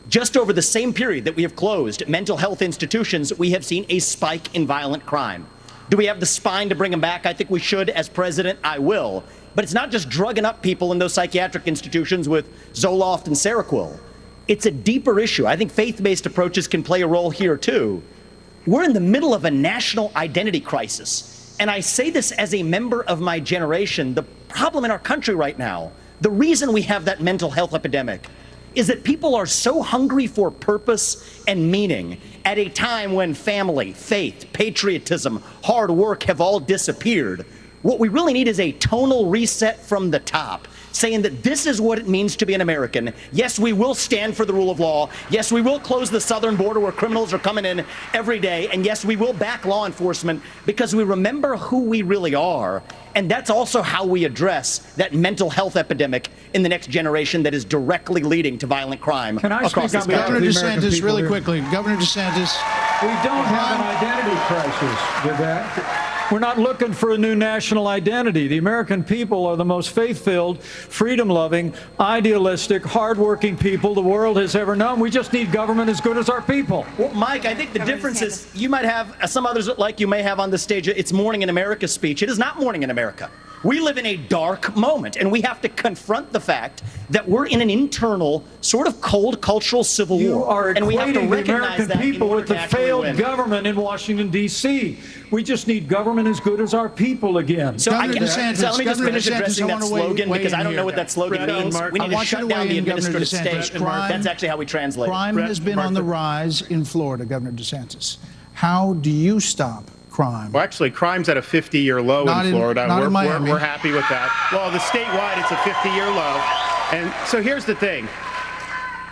Just over the same period that we have closed mental health institutions, we have seen a spike in violent crime. Do we have the spine to bring them back? I think we should. As president, I will. But it's not just drugging up people in those psychiatric institutions with Zoloft and Seroquel. It's a deeper issue. I think faith-based approaches can play a role here, too. We're in the middle of a national identity crisis. And I say this as a member of my generation. The problem in our country right now, the reason we have that mental health epidemic, is that people are so hungry for purpose and meaning at a time when family, faith, patriotism, hard work have all disappeared. What we really need is a tonal reset from the top, saying that this is what it means to be an American. Yes, we will stand for the rule of law. Yes, we will close the southern border where criminals are coming in every day. And yes, we will back law enforcement because we remember who we really are. And that's also how we address that mental health epidemic in the next generation that is directly leading to violent crime across this country. Governor DeSantis, really quickly. Governor DeSantis. We don't have an identity crisis with that. We're not looking for a new national identity. The American people are the most faith-filled, freedom-loving, idealistic, hardworking people the world has ever known. We just need government as good as our people. Well, Mike, I think the difference is you might have, some others like you may have on the stage, it's Morning in America speech. It is not Morning in America. We live in a dark moment, and we have to confront the fact that we're in an internal, sort of cold cultural civil war. You are and we have to equating the recognize American that people with the failed government in Washington, D.C. We just need government as good as our people again. So, let me just finish addressing that slogan, because I don't know what that slogan means. We need to shut down the administrative state. That's actually how we translate it. Crime has been on the rise in Florida, Governor DeSantis. How do you stop crime? Well, actually, crime's at a 50-year low in Florida. Not in Miami. We're happy with that. Well, the statewide, it's a 50-year low. And so here's the thing.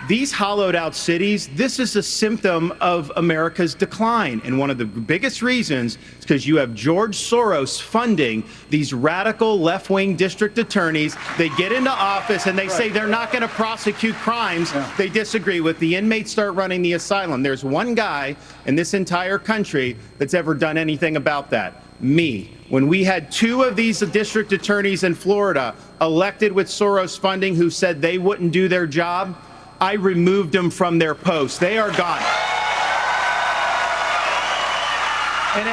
These hollowed out cities, this is a symptom of America's decline. And one of the biggest reasons is because you have George Soros funding these radical left-wing district attorneys. They get into office and they say they're not going to prosecute crimes they disagree with. The inmates start running the asylum. There's one guy in this entire country that's ever done anything about that. Me. When we had two of these district attorneys in Florida elected with Soros funding who said they wouldn't do their job, I removed them from their posts. They are gone. And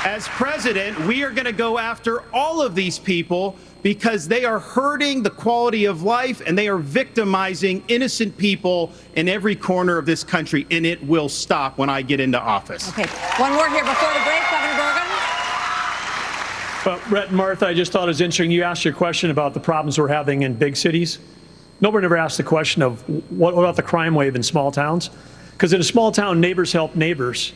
as president, we are going to go after all of these people because they are hurting the quality of life and they are victimizing innocent people in every corner of this country, and it will stop when I get into office. Okay, one more here before the break, Governor Bergen. Well, Brett and Martha, I just thought it was interesting. You asked your question about the problems we're having in big cities. Nobody ever asked the question of what about the crime wave in small towns? Because in a small town, neighbors help neighbors.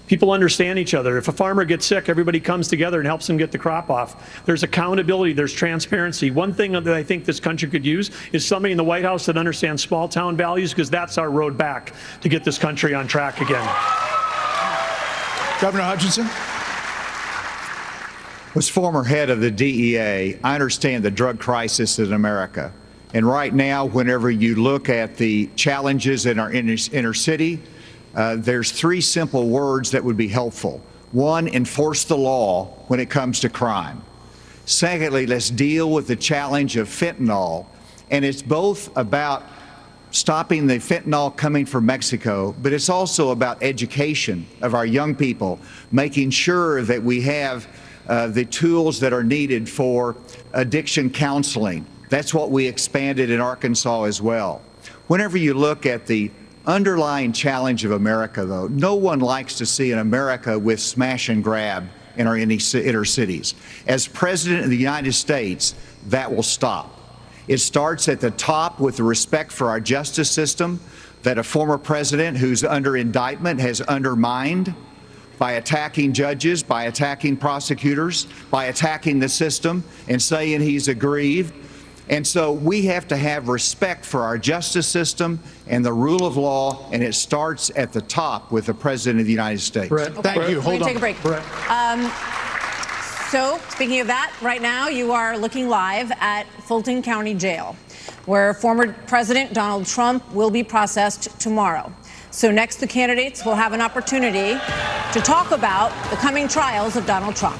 People understand each other. If a farmer gets sick, everybody comes together and helps him get the crop off. There's accountability. There's transparency. One thing that I think this country could use is somebody in the White House that understands small town values, because that's our road back to get this country on track again. Governor Hutchinson. Was former head of the DEA, I understand the drug crisis in America. And right now, whenever you look at the challenges in our inner city, there's 3 simple words that would be helpful. 1, enforce the law when it comes to crime. Secondly, let's deal with the challenge of fentanyl. And it's both about stopping the fentanyl coming from Mexico, but it's also about education of our young people, making sure that we have the tools that are needed for addiction counseling. That's what we expanded in Arkansas as well. Whenever you look at the underlying challenge of America, though, no one likes to see an America with smash and grab in our inner cities. As President of the United States, that will stop. It starts at the top with the respect for our justice system that a former president who's under indictment has undermined by attacking judges, by attacking prosecutors, by attacking the system and saying he's aggrieved. And so we have to have respect for our justice system and the rule of law, and it starts at the top with the President of the United States. Brett, thank you. Hold on. Take a break. So, speaking of that, right now you are looking live at Fulton County Jail, where former President Donald Trump will be processed tomorrow. So next, the candidates will have an opportunity to talk about the coming trials of Donald Trump.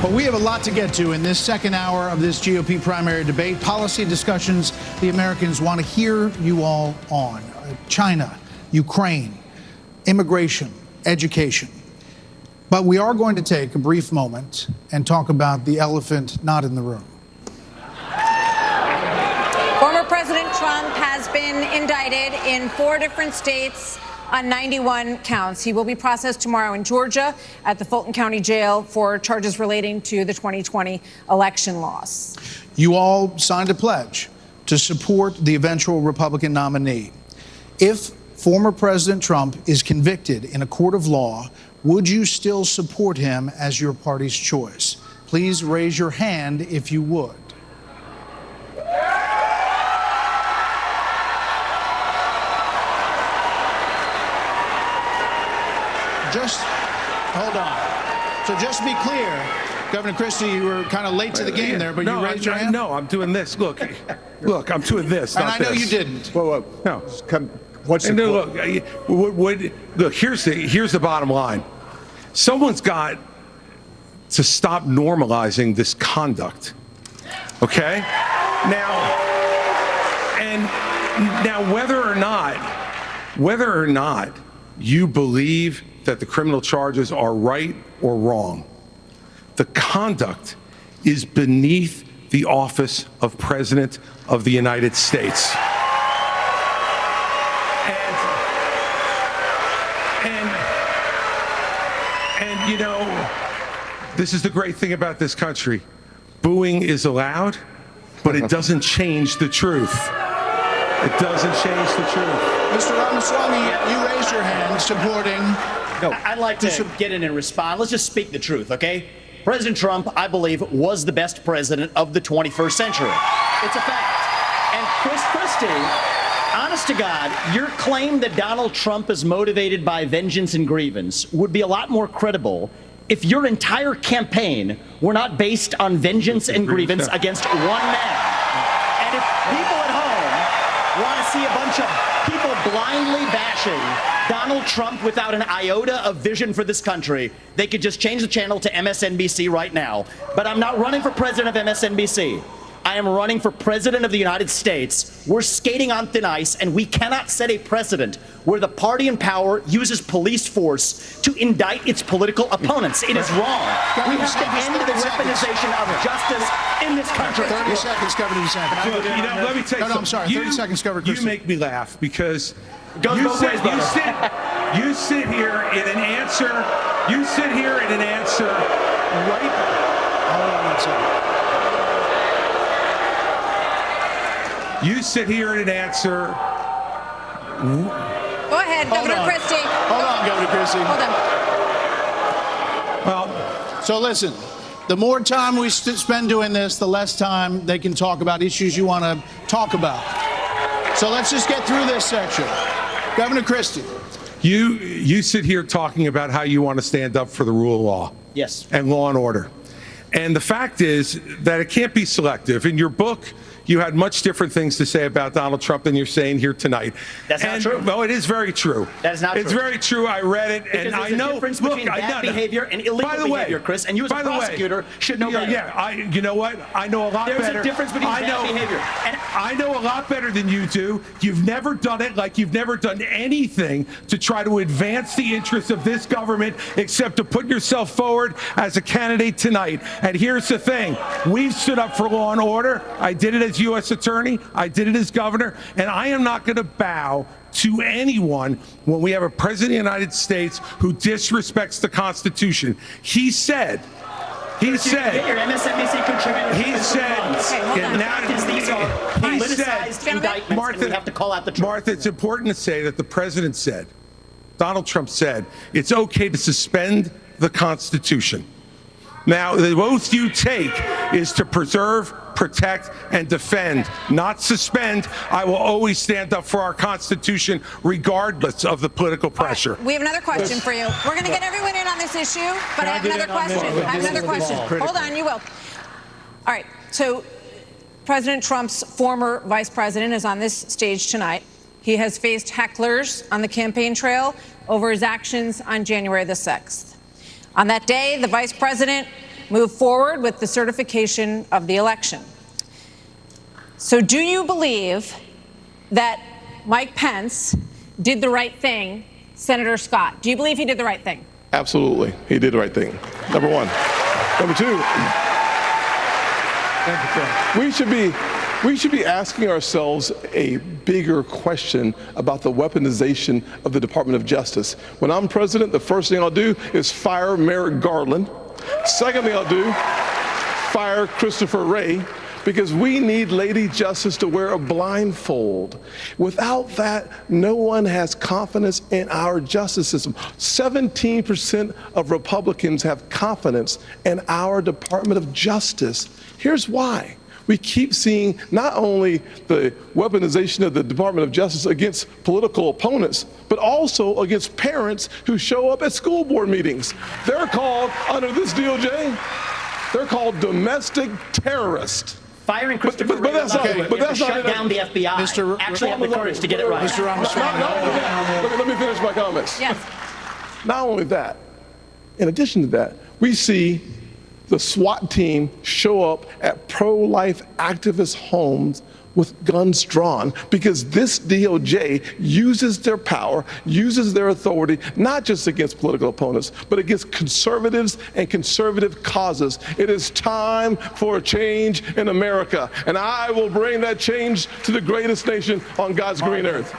Well, we have a lot to get to in this second hour of this GOP primary debate. Policy discussions the Americans want to hear you all on. China, Ukraine, immigration, education. But we are going to take a brief moment and talk about the elephant not in the room. Former President Trump has been indicted in 4 different states on 91 counts. He will be processed tomorrow in Georgia at the Fulton County Jail for charges relating to the 2020 election loss. You all signed a pledge to support the eventual Republican nominee. If former President Trump is convicted in a court of law, would you still support him as your party's choice? Please raise your hand if you would. Just hold on. So just to be clear, Governor Christie, you were kind of late to the game there, but you raised your hand? No, I'm doing this. Look, I'm doing this. And not I know this. you didn't. Whoa. No. What's the look, here's the bottom line. Someone's got to stop normalizing this conduct. Okay? Now whether or not you believe that the criminal charges are right or wrong, the conduct is beneath the office of President of the United States. And you know, this is the great thing about this country. Booing is allowed, but it doesn't change the truth. It doesn't change the truth. Mr. Ramaswamy, you raised your hand supporting. No, I'd like to get in and respond. Let's just speak the truth, okay? President Trump, I believe, was the best president of the 21st century. It's a fact. And Chris Christie, honest to God, your claim that Donald Trump is motivated by vengeance and grievance would be a lot more credible if your entire campaign were not based on vengeance and grievance against one man. And if people at home want to see a bunch of people blindly bashing Donald Trump without an iota of vision for this country, they could just change the channel to MSNBC right now. But I'm not running for president of MSNBC. I am running for president of the United States. We're skating on thin ice, and we cannot set a precedent where the party in power uses police force to indict its political opponents. It is wrong. We have to end the weaponization of justice in this country. 30 seconds, Governor DeSantis. Look, let me tell you something. No, I'm sorry. 30 seconds, Governor Christie. You make me laugh because you sit here in an answer. You sit here in an answer right. Hold on one second. You sit here and answer. Go ahead, Governor Christie. Hold on, Governor Christie. Hold on. Well, so listen, the more time we spend doing this, the less time they can talk about issues you want to talk about. So let's just get through this section. Governor Christie. You sit here talking about how you want to stand up for the rule of law. Yes. And law and order. And the fact is that it can't be selective. In your book, you had much different things to say about Donald Trump than you're saying here tonight. That's not true. Well, it is very true. That is not true. It's very true. I read it, because and I there's know. a difference between bad behavior and illegal behavior, Chris. And you, as a prosecutor, should know better. Yeah, you know what? I know a lot better. There's a difference between bad behavior. And I know a lot better than you do. You've never done it like you've never done anything to try to advance the interests of this government except to put yourself forward as a candidate tonight. And here's the thing. We've stood up for law and order. I did it as U.S. attorney. I did it as governor. And I am not going to bow to anyone when we have a president of the United States who disrespects the Constitution. He said, Get your MSNBC contributor. He said, these are politicized indictments, Martha, and we have to call out the truth. Martha, it's important to say that the president said, Donald Trump said, it's okay to suspend the Constitution. Now, the oath you take is to preserve, protect, and defend, not suspend. I will always stand up for our Constitution, regardless of the political pressure. We have another question for you. We're going to get everyone in on this issue, but I have another question. Hold on, you will. All right, so President Trump's former vice president is on this stage tonight. He has faced hecklers on the campaign trail over his actions on January the 6th. On that day, the vice president moved forward with the certification of the election. So do you believe that Mike Pence did the right thing, Senator Scott? Do you believe he did the right thing? Absolutely. He did the right thing. Number one. Number two, we should be asking ourselves a bigger question about the weaponization of the Department of Justice. When I'm president, the first thing I'll do is fire Merrick Garland. Second thing I'll do, fire Christopher Wray, because we need Lady Justice to wear a blindfold. Without that, no one has confidence in our justice system. 17% of Republicans have confidence in our Department of Justice. Here's why. We keep seeing not only the weaponization of the Department of Justice against political opponents, but also against parents who show up at school board meetings. They're called, under this DOJ, they're called domestic terrorists. Firing Christopher Wray, but that's not shut down the FBI. Actually have the courage to get it right. Mr. Ramaswamy, let me finish my comments. Yes. Not only that, in addition to that, we see the SWAT team show up at pro-life activist homes with guns drawn because this DOJ uses their power, uses their authority, not just against political opponents, but against conservatives and conservative causes. It is time for a change in America, and I will bring that change to the greatest nation on God's green earth.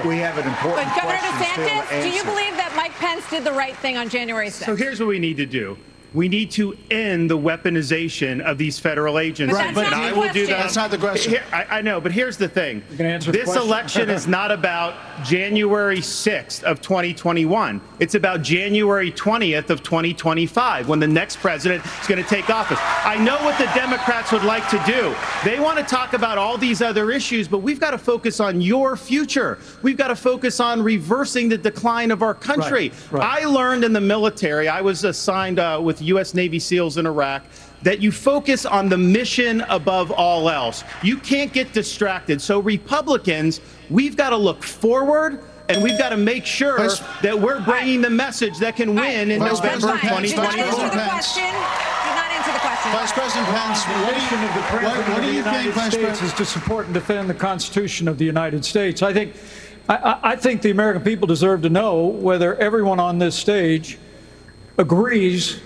We have an important But Governor question DeSantis, do you believe that Mike Pence did the right thing on January 6th? So here's what we need to do. We need to end the weaponization of these federal agencies. Right, but I will do that. That's not the question. I know, but here's the thing. This election is not about January 6th of 2021. It's about January 20th of 2025, when the next president is going to take office. I know what the Democrats would like to do. They want to talk about all these other issues, but we've got to focus on your future. We've got to focus on reversing the decline of our country. Right. I learned in the military, I was assigned with U.S. Navy SEALs in Iraq, that you focus on the mission above all else. You can't get distracted. So Republicans, we've got to look forward, and we've got to make sure that we're bringing the message that can win in November 2020. Did not answer the question. Did not answer the question. Vice President Pence, what do you think, Vice President? Is to support and defend the Constitution of the United States. I think the American people deserve to know whether everyone on this stage agrees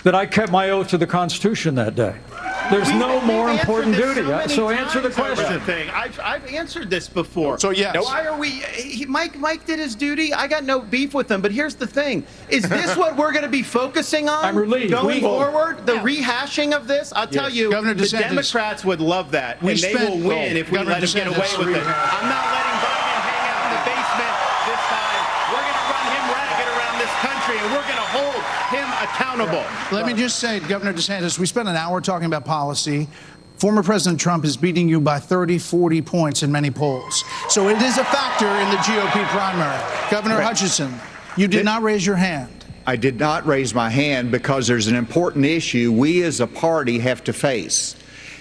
that I kept my oath to the Constitution that day. There's no more important duty. So many answer the times over question. the thing. I've answered this before. So yes. Why are we? Mike did his duty. I got no beef with him. But here's the thing: is this what we're going to be focusing on I'm relieved. going forward? The rehashing of this. I'll tell you, Governor the DeSantis, Democrats would love that, and they will win if we let him get away with it. I'm not letting Biden hang out in the basement this time. We're going to run him ragged around this country, and we're going to hold him accountable. Let me just say, Governor DeSantis, we spent an hour talking about policy. Former President Trump is beating you by 30, 40 points in many polls. So it is a factor in the GOP primary. Governor Hutchinson, you did not raise your hand. I did not raise my hand because there's an important issue we as a party have to face.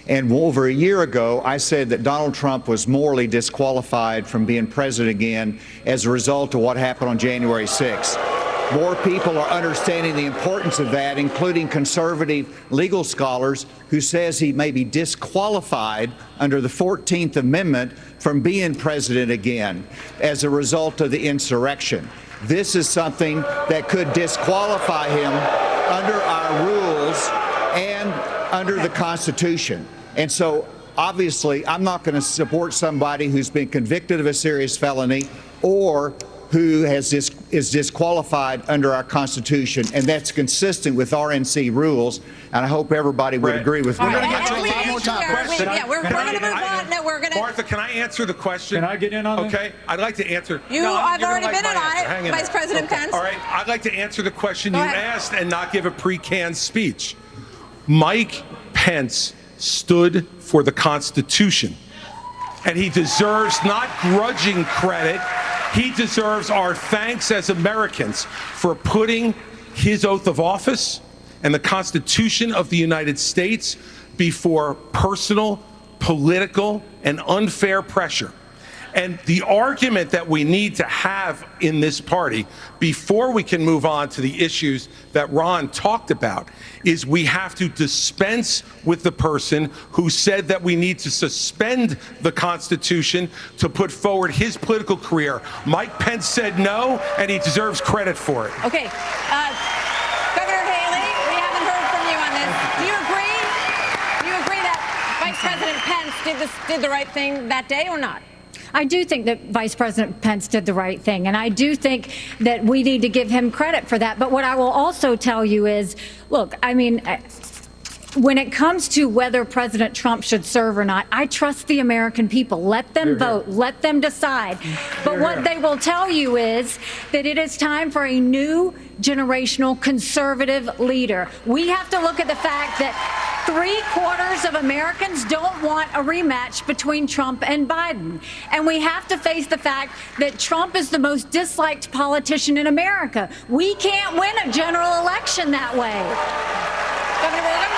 And over a year ago, I said that Donald Trump was morally disqualified from being president again as a result of what happened on January 6th. More people are understanding the importance of that, including conservative legal scholars who says he may be disqualified under the 14th Amendment from being president again as a result of the insurrection. This is something that could disqualify him under our rules and under the Constitution. And so, obviously, I'm not going to support somebody who's been convicted of a serious felony or who is disqualified under our Constitution, and that's consistent with RNC rules, and I hope everybody would agree with me. We're going to get to a lot more topics. We're going to move on. No, we're going to. Martha, can I answer the question? Can I get in on this? Okay, I'd like to answer. I've you're already gonna been like my answer. on Hang it, in Vice there. President Pence. All right, I'd like to answer the question Go you ahead. asked and not give a pre-canned speech. Mike Pence stood for the Constitution, and he deserves not grudging credit. He deserves our thanks as Americans for putting his oath of office and the Constitution of the United States before personal, political, and unfair pressure. And the argument that we need to have in this party before we can move on to the issues that Ron talked about is we have to dispense with the person who said that we need to suspend the Constitution to put forward his political career. Mike Pence said no, and he deserves credit for it. Okay. Governor Haley, we haven't heard from you on this. Do you agree? Do you agree that Vice President Pence did the right thing that day or not? I do think that Vice President Pence did the right thing, and I do think that we need to give him credit for that. But what I will also tell you is, look, I mean, when it comes to whether President Trump should serve or not, I trust the American people. Let them vote. Let them decide. But what they will tell you is that it is time for a new generational conservative leader. We have to look at the fact that 3/4 of Americans don't want a rematch between Trump and Biden. And we have to face the fact that Trump is the most disliked politician in America. We can't win a general election that way. Governor Burgum?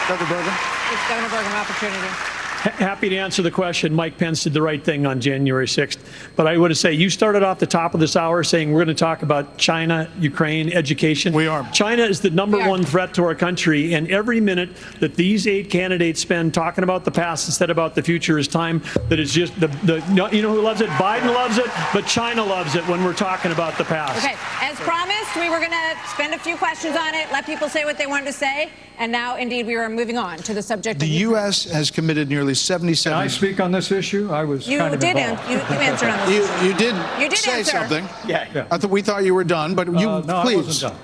Governor Burgum? It's Governor Burgum opportunity. Happy to answer the question. Mike Pence did the right thing on January 6th. But I want to say, you started off the top of this hour saying we're going to talk about China, Ukraine, education. We are. China is the number one threat to our country. And every minute that these 8 candidates spend talking about the past instead about the future is time that is just you know who loves it? Biden loves it, but China loves it when we're talking about the past. Okay, as promised, we were going to spend a few questions on it, let people say what they wanted to say, and now, indeed, we are moving on to the subject of The U.S. has committed nearly 77. Can I speak on this issue? I was You kind of did involved. you answered on this. You did say answer. something. Yeah. We thought you were done, but you No, I please. wasn't done.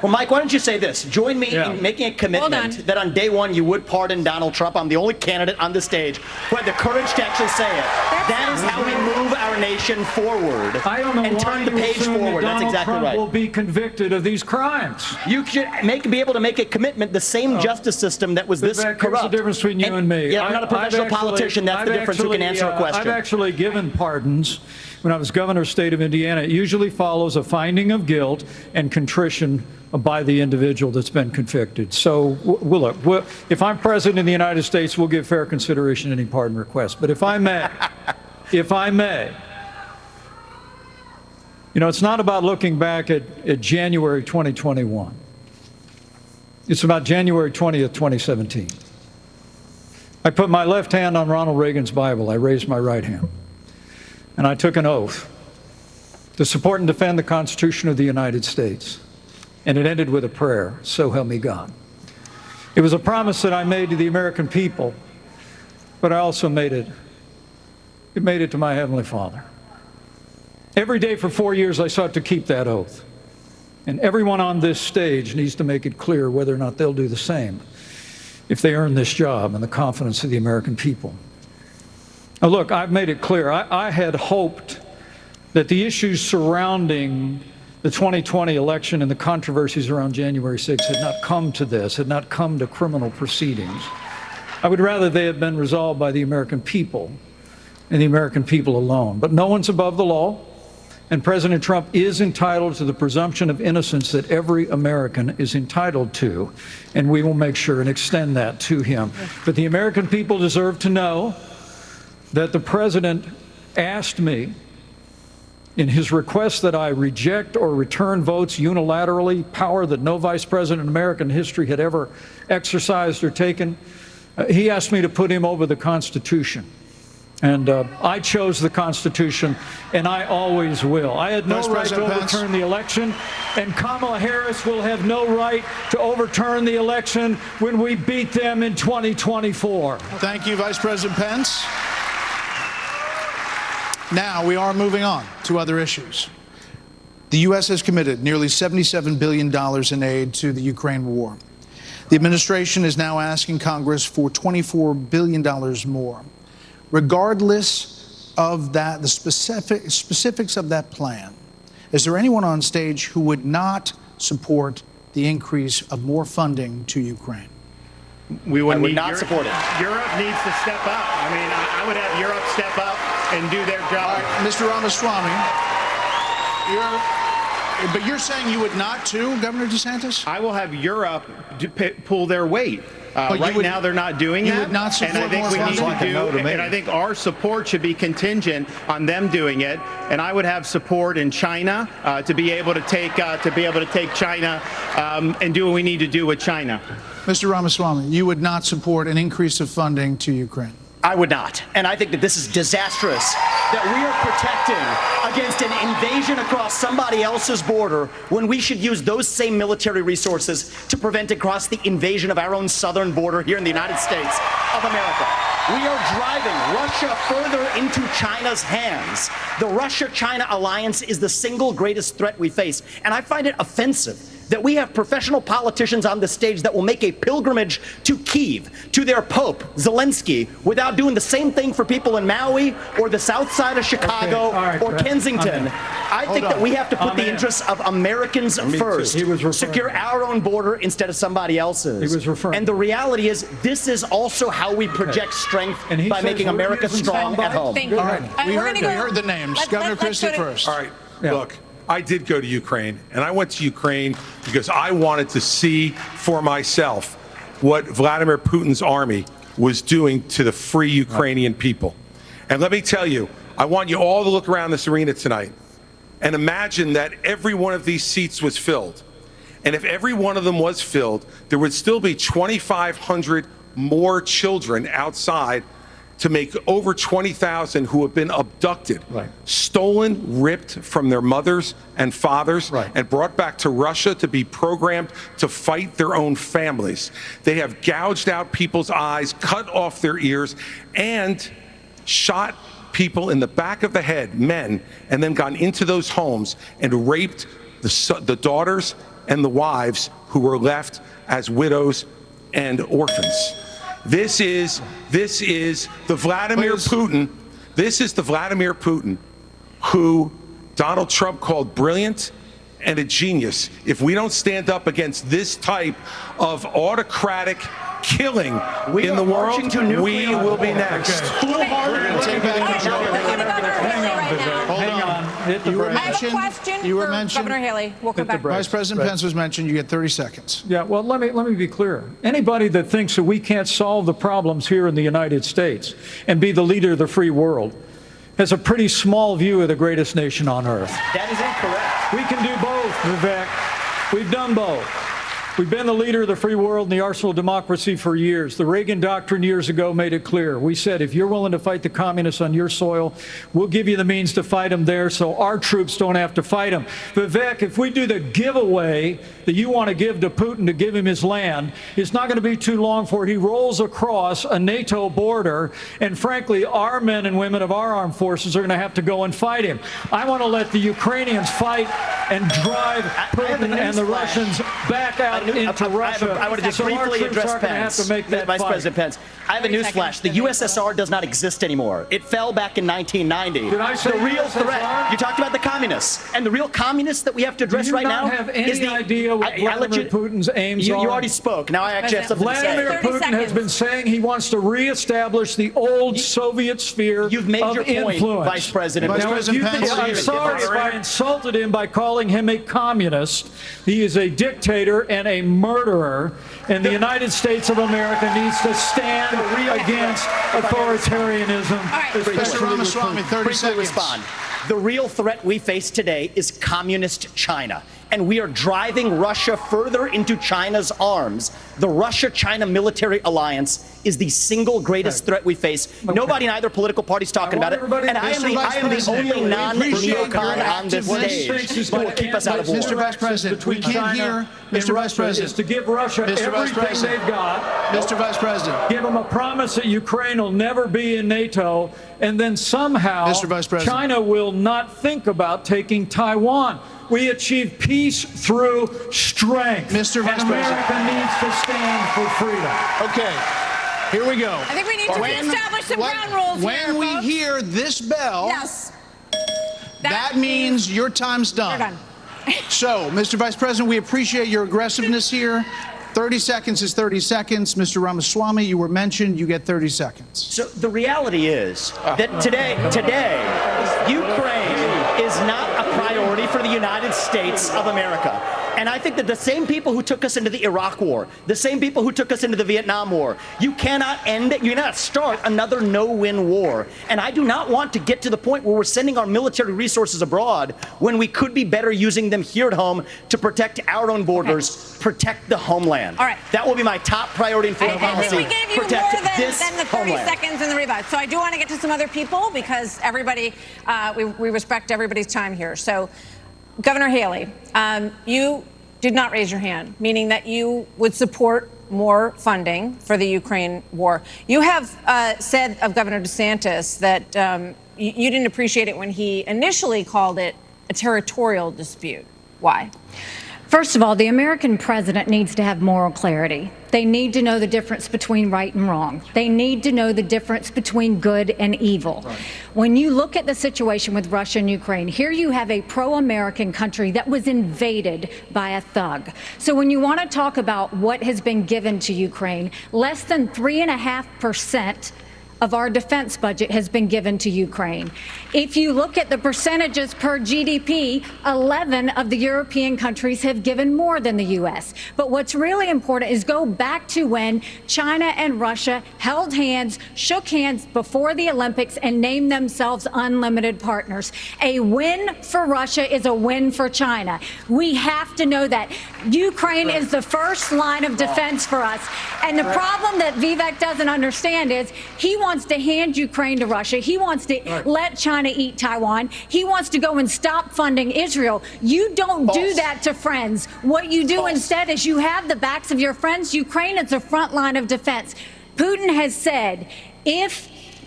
Well, Mike, why don't you say this? Join me in making a commitment that on day one you would pardon Donald Trump. I'm the only candidate on the stage who had the courage to actually say it. That is how we move our nation forward. I don't know and why turn the you page assume forward. that That's Donald exactly Trump right. will be convicted of these crimes. You should be able to make a commitment. The same justice system that was this Vivek, corrupt. here's the difference between you and me. Yeah, I'm not a professional politician. That's the difference. Who can answer a question? I've actually given pardons when I was governor of the state of Indiana. It usually follows a finding of guilt and contrition by the individual that's been convicted. So, if I'm president of the United States, we'll give fair consideration to any pardon request. But if I may, you know, it's not about looking back at January 2021. It's about January 20th, 2017. I put my left hand on Ronald Reagan's Bible. I raised my right hand. And I took an oath to support and defend the Constitution of the United States and it ended with a prayer, so help me God. It was a promise that I made to the American people, but I also made it to my Heavenly Father. Every day for 4 years, I sought to keep that oath. And everyone on this stage needs to make it clear whether or not they'll do the same if they earn this job and the confidence of the American people. Now, look, I've made it clear. I had hoped that the issues surrounding the 2020 election and the controversies around January 6th had not come to this, had not come to criminal proceedings. I would rather they had been resolved by the American people and the American people alone. But no one's above the law, and President Trump is entitled to the presumption of innocence that every American is entitled to, and we will make sure and extend that to him. But the American people deserve to know that the President asked me in his request that I reject or return votes unilaterally, power that no vice president in American history had ever exercised or taken. He asked me to put him over the Constitution. And I chose the Constitution, and I always will. I had no right to overturn the election, and Kamala Harris will have no right to overturn the election when we beat them in 2024. Thank you, Vice President Pence. Now we are moving on to other issues. The U.S. has committed nearly $77 billion in aid to the Ukraine war. The administration is now asking Congress for $24 billion more. Regardless of that, the specifics of that plan, is there anyone on stage who would not support the increase of more funding to Ukraine? We would not support it. Europe needs to step up. I mean, I would have Europe step up and do their job. All right, Mr. Ramaswamy, but you're saying you would not too, Governor DeSantis? I will have Europe pull their weight. Right now, they're not doing that. You would not support and I think more we need funding? to do, and I think our support should be contingent on them doing it. And I would have support in China to be able to take China and do what we need to do with China. Mr. Ramaswamy, you would not support an increase of funding to Ukraine? I would not. And I think that this is disastrous, that we are protecting against an invasion across somebody else's border when we should use those same military resources to prevent across the invasion of our own southern border here in the United States of America. We are driving Russia further into China's hands. The Russia-China alliance is the single greatest threat we face. And I find it offensive that we have professional politicians on the stage that will make a pilgrimage to Kyiv, to their Pope, Zelensky, without doing the same thing for people in Maui or the south side of Chicago or Kensington. I think that we have to put the interests of Americans first, secure our own border instead of somebody else's. And the reality is, this is also how we project strength by making America strong at home. All right, we heard the names. Governor Christie first. All right, look. I did go to Ukraine, and I went to Ukraine because I wanted to see for myself what Vladimir Putin's army was doing to the free Ukrainian people. And let me tell you, I want you all to look around this arena tonight and imagine that every one of these seats was filled. And if every one of them was filled, there would still be 2,500 more children outside to make over 20,000 who have been abducted, stolen, ripped from their mothers and fathers, and brought back to Russia to be programmed to fight their own families. They have gouged out people's eyes, cut off their ears, and shot people in the back of the head, men, and then gone into those homes and raped the daughters and the wives who were left as widows and orphans. This is the Vladimir Putin. This is the Vladimir Putin who Donald Trump called brilliant and a genius. If we don't stand up against this type of autocratic killing in the world, we will be next. You were mentioned. Governor Haley. We'll come back. Vice President Pence was mentioned. You get 30 seconds. Yeah, well, let me be clear. Anybody that thinks that we can't solve the problems here in the United States and be the leader of the free world has a pretty small view of the greatest nation on earth. That is incorrect. We can do both, Vivek. We've done both. We've been the leader of the free world and the arsenal of democracy for years. The Reagan Doctrine years ago made it clear. We said, if you're willing to fight the communists on your soil, we'll give you the means to fight them there so our troops don't have to fight them. Vivek, if we do the giveaway that you want to give to Putin to give him his land, it's not going to be too long before he rolls across a NATO border, and frankly, our men and women of our armed forces are going to have to go and fight him. I want to let the Ukrainians fight and drive Putin and the Russians back out into Russia. I want to just briefly address Pence. Vice President Pence. I have a newsflash. The USSR does not exist anymore. It fell back in 1990. Did I say the real USSR? threat? You talked about the communists, and the real communists that we have to address right now. Do you not have any idea what Vladimir Putin's aims are? You already spoke. Now I actually have something to say. Vladimir Putin has been saying he wants to reestablish the old Soviet sphere You've made of your point, influence. Vice President. I'm sorry if I insulted him by calling him a communist. He is a dictator and a murderer, and the United States of America needs to stand against authoritarianism. Mr. Ramaswamy, 30 seconds. Respond. The real threat we face today is communist China, and we are driving Russia further into China's arms. The Russia-China military alliance is the single greatest threat we face. Nobody in either political party is talking about it, and I am the only non-neocon on this stage who will keep us out of war. Mr. Vice President, we can't hear. Mr. Vice President, is to give Russia everything they've got. Mr. Vice President, give them a promise that Ukraine will never be in NATO, and then somehow China will not think about taking Taiwan. We achieve peace through strength. Mr. Vice President, America needs to stand for freedom. Okay, here we go. I think we need to reestablish some ground rules here, When we folks. hear this bell, yes, that means your time's done. You're done. So, Mr. Vice President, we appreciate your aggressiveness here. 30 seconds is 30 seconds. Mr. Ramaswamy, you were mentioned. You get 30 seconds. So the reality is that today, Ukraine is not a priority for the United States of America. And I think that the same people who took us into the Iraq War, the same people who took us into the Vietnam War, you cannot start another no-win war. And I do not want to get to the point where we're sending our military resources abroad when we could be better using them here at home to protect our own borders, protect the homeland. All right. That will be my top priority in foreign policy. I think we gave you more than the 30 homeland. seconds in the rebut. So I do want to get to some other people because everybody, we respect everybody's time here. So, Governor Haley, you did not raise your hand, meaning that you would support more funding for the Ukraine war. You have said of Governor DeSantis that you didn't appreciate it when he initially called it a territorial dispute. Why? First of all, the American president needs to have moral clarity. They need to know the difference between right and wrong. They need to know the difference between good and evil. Right. When you look at the situation with Russia and Ukraine, here you have a pro-American country that was invaded by a thug. So when you want to talk about what has been given to Ukraine, less than 3.5% of our defense budget has been given to Ukraine. If you look at the percentages per GDP, 11 of the European countries have given more than the U.S. But what's really important is go back to when China and Russia held hands, shook hands before the Olympics, and named themselves unlimited partners. A win for Russia is a win for China. We have to know that. Ukraine is the first line of defense for us. And the problem that Vivek doesn't understand is he wants to hand Ukraine to Russia. He wants to let China eat Taiwan. He wants to go and stop funding Israel. You don't do that to friends. What you do instead is you have the backs of your friends. Ukraine is the front line of defense. Putin has said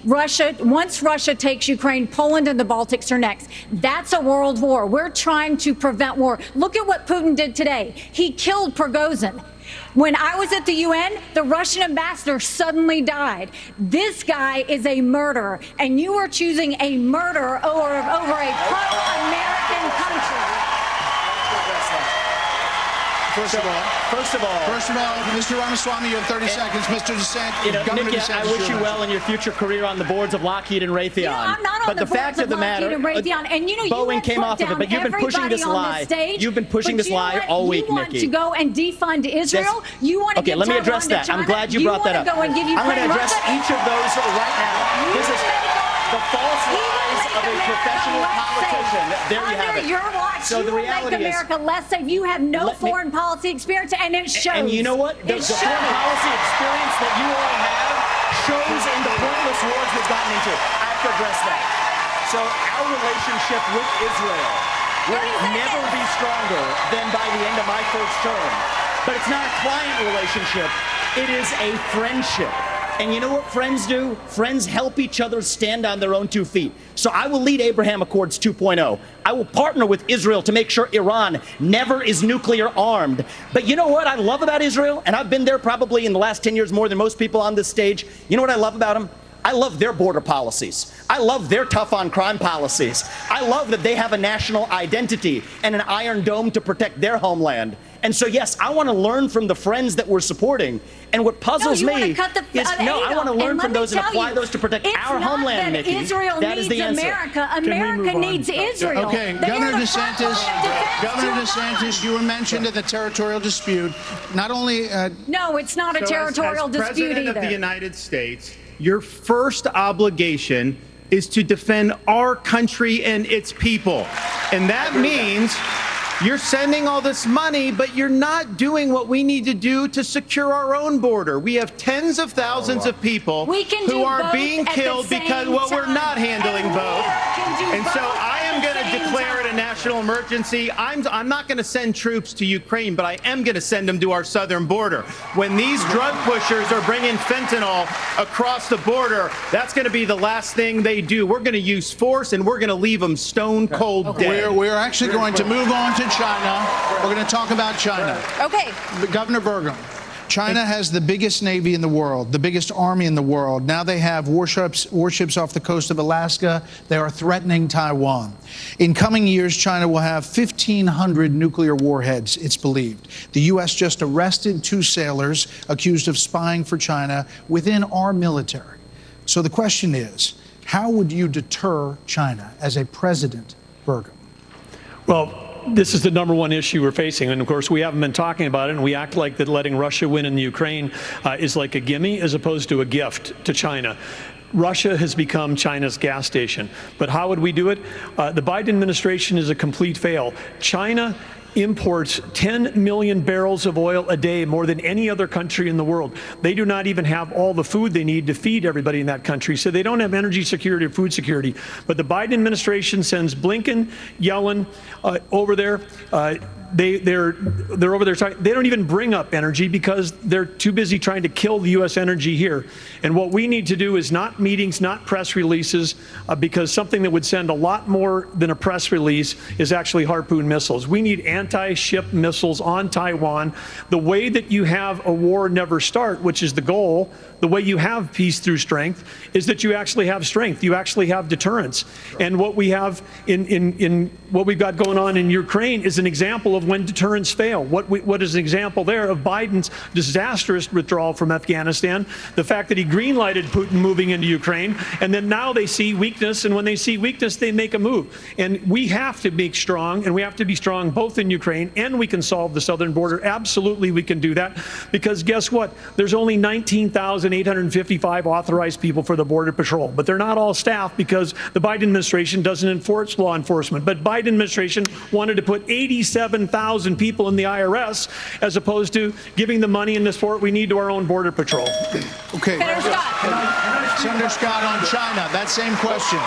once Russia takes Ukraine, Poland and the Baltics are next. That's a world war. We're trying to prevent war. Look at what Putin did today. He killed Prigozhin. When I was at the UN, the Russian ambassador suddenly died. This guy is a murderer, and you are choosing a murderer over a pro-American country. First of all, Mr. Ramaswamy, you have 30 seconds. Mr. DeSantis, Nikki, I wish you well in your future career on the boards of Lockheed and Raytheon. You know, I'm not on the boards of Lockheed and Raytheon. And Boeing came off of it, but you've been pushing this lie. You've been pushing this lie all week, Nikki. You want to go and defund Israel? You want to give let me Taiwan address to that. China? I'm glad you brought that up. I'm going to address each of those right now. The false lies of a professional politician. There you have it. Under your watch, So the you will reality make America less safe. You have no foreign policy experience, and it shows. And you know what? The foreign policy experience that you all have shows in the pointless wars we've gotten into. I have to address that. So our relationship with Israel will never be stronger than by the end of my first term. But it's not a client relationship. It is a friendship. And you know what friends do? Friends help each other stand on their own 2 feet. So I will lead Abraham Accords 2.0. I will partner with Israel to make sure Iran never is nuclear armed. But you know what I love about Israel? And I've been there probably in the last 10 years more than most people on this stage. You know what I love about them? I love their border policies. I love their tough on crime policies. I love that they have a national identity and an iron dome to protect their homeland. And so, yes, I want to learn from the friends that we're supporting. And what puzzles me is, I want to learn from those and apply those to protect our homeland, Nikki. Israel needs America. America needs Israel. Okay, Governor DeSantis, you were mentioned in the territorial dispute. Not only... no, it's not a territorial dispute either. President of the United States, your first obligation is to defend our country and its people. And that means you're sending all this money, but you're not doing what we need to do to secure our own border. We have tens of thousands of people who are being killed because we're not handling both. And so I am going to declare it a national emergency. I'm not going to send troops to Ukraine, but I am going to send them to our southern border. When these drug pushers are bringing fentanyl across the border, that's going to be the last thing they do. We're going to use force, and we're going to leave them stone cold dead. We're actually going to move on to China. We're going to talk about China. Okay. Governor Burgum, China has the biggest navy in the world, the biggest army in the world. Now they have warships off the coast of Alaska. They are threatening Taiwan. In coming years, China will have 1,500 nuclear warheads, it's believed. The U.S. just arrested 2 sailors accused of spying for China within our military. So the question is, how would you deter China as a president, Burgum? Well, this is the #1 issue we're facing. And of course, we haven't been talking about it, and we act like that letting Russia win in the Ukraine is like a gimme as opposed to a gift to China. Russia has become China's gas station. But how would we do it? The Biden administration is a complete fail. China imports 10 million barrels of oil a day, more than any other country in the world. They do not even have all the food they need to feed everybody in that country, so they don't have energy security or food security. But the Biden administration sends Blinken, Yellen over there. They're over there. They don't even bring up energy because they're too busy trying to kill the U.S. energy here. And what we need to do is not meetings, not press releases, because something that would send a lot more than a press release is actually Harpoon missiles. We need anti-ship missiles on Taiwan. The way that you have a war never start, which is the goal, the way you have peace through strength, is that you actually have strength. You actually have deterrence. And what we have in what we've got going on in Ukraine is an example of when deterrence fail. What is an example there of Biden's disastrous withdrawal from Afghanistan, the fact that he green-lighted Putin moving into Ukraine, and then now they see weakness, and when they see weakness, they make a move. And we have to be strong, and we have to be strong both in Ukraine, and we can solve the southern border. Absolutely, we can do that, because guess what? There's only 19,855 authorized people for the Border Patrol, but they're not all staff because the Biden administration doesn't enforce law enforcement. But Biden administration wanted to put 87,000 people in the IRS as opposed to giving the money and the support we need to our own Border Patrol. Okay. Senator Scott, on China, that same question.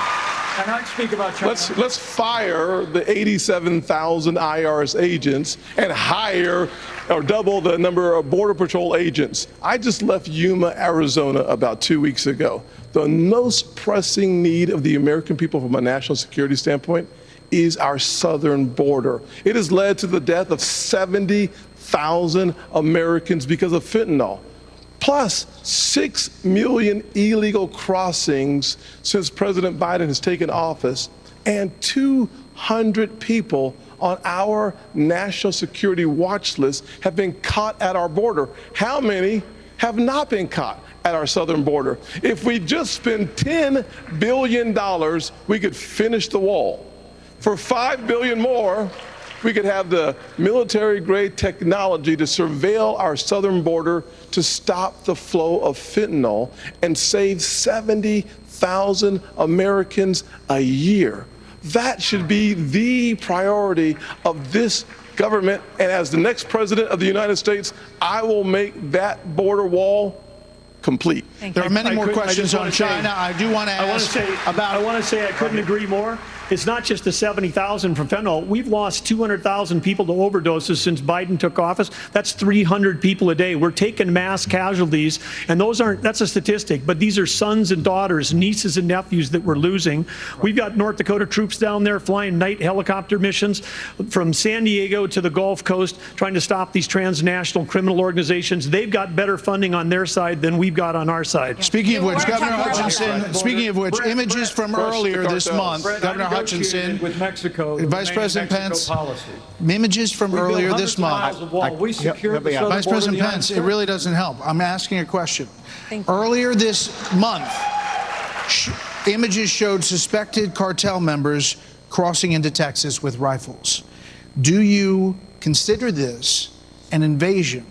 Can I speak about China? Let's fire the 87,000 IRS agents and hire or double the number of Border Patrol agents. I just left Yuma, Arizona about 2 weeks ago. The most pressing need of the American people from a national security standpoint is our southern border. It has led to the death of 70,000 Americans because of fentanyl, plus 6 million illegal crossings since President Biden has taken office, and 200 people on our national security watch list have been caught at our border. How many have not been caught at our southern border? If we just spend $10 billion, we could finish the wall. For $5 billion more, We could have the military-grade technology to surveil our southern border to stop the flow of fentanyl and save 70,000 Americans a year. That should be the priority of this government. And as the next president of the United States, I will make that border wall complete. There are many more questions on China. I do want to ask about. I want to say I couldn't agree more. It's not just the 70,000 from fentanyl. We've lost 200,000 people to overdoses since Biden took office. That's 300 people a day. We're taking mass casualties, and that's a statistic, but these are sons and daughters, nieces and nephews that we're losing. We've got North Dakota troops down there flying night helicopter missions from San Diego to the Gulf Coast, trying to stop these transnational criminal organizations. They've got better funding on their side than we've got on our side. Speaking of which, Governor Hutchinson, images from earlier this month, Governor Hutchinson with Mexico, Vice President Pence, policy. Images from earlier this month. Vice President Pence, it really doesn't help. I'm asking a question. Earlier this month, images showed suspected cartel members crossing into Texas with rifles. Do you consider this an invasion?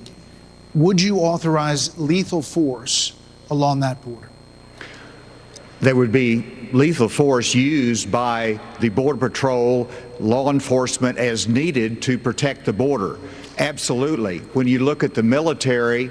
Would you authorize lethal force along that border? There would be lethal force used by the Border Patrol, law enforcement as needed to protect the border. Absolutely. When you look at the military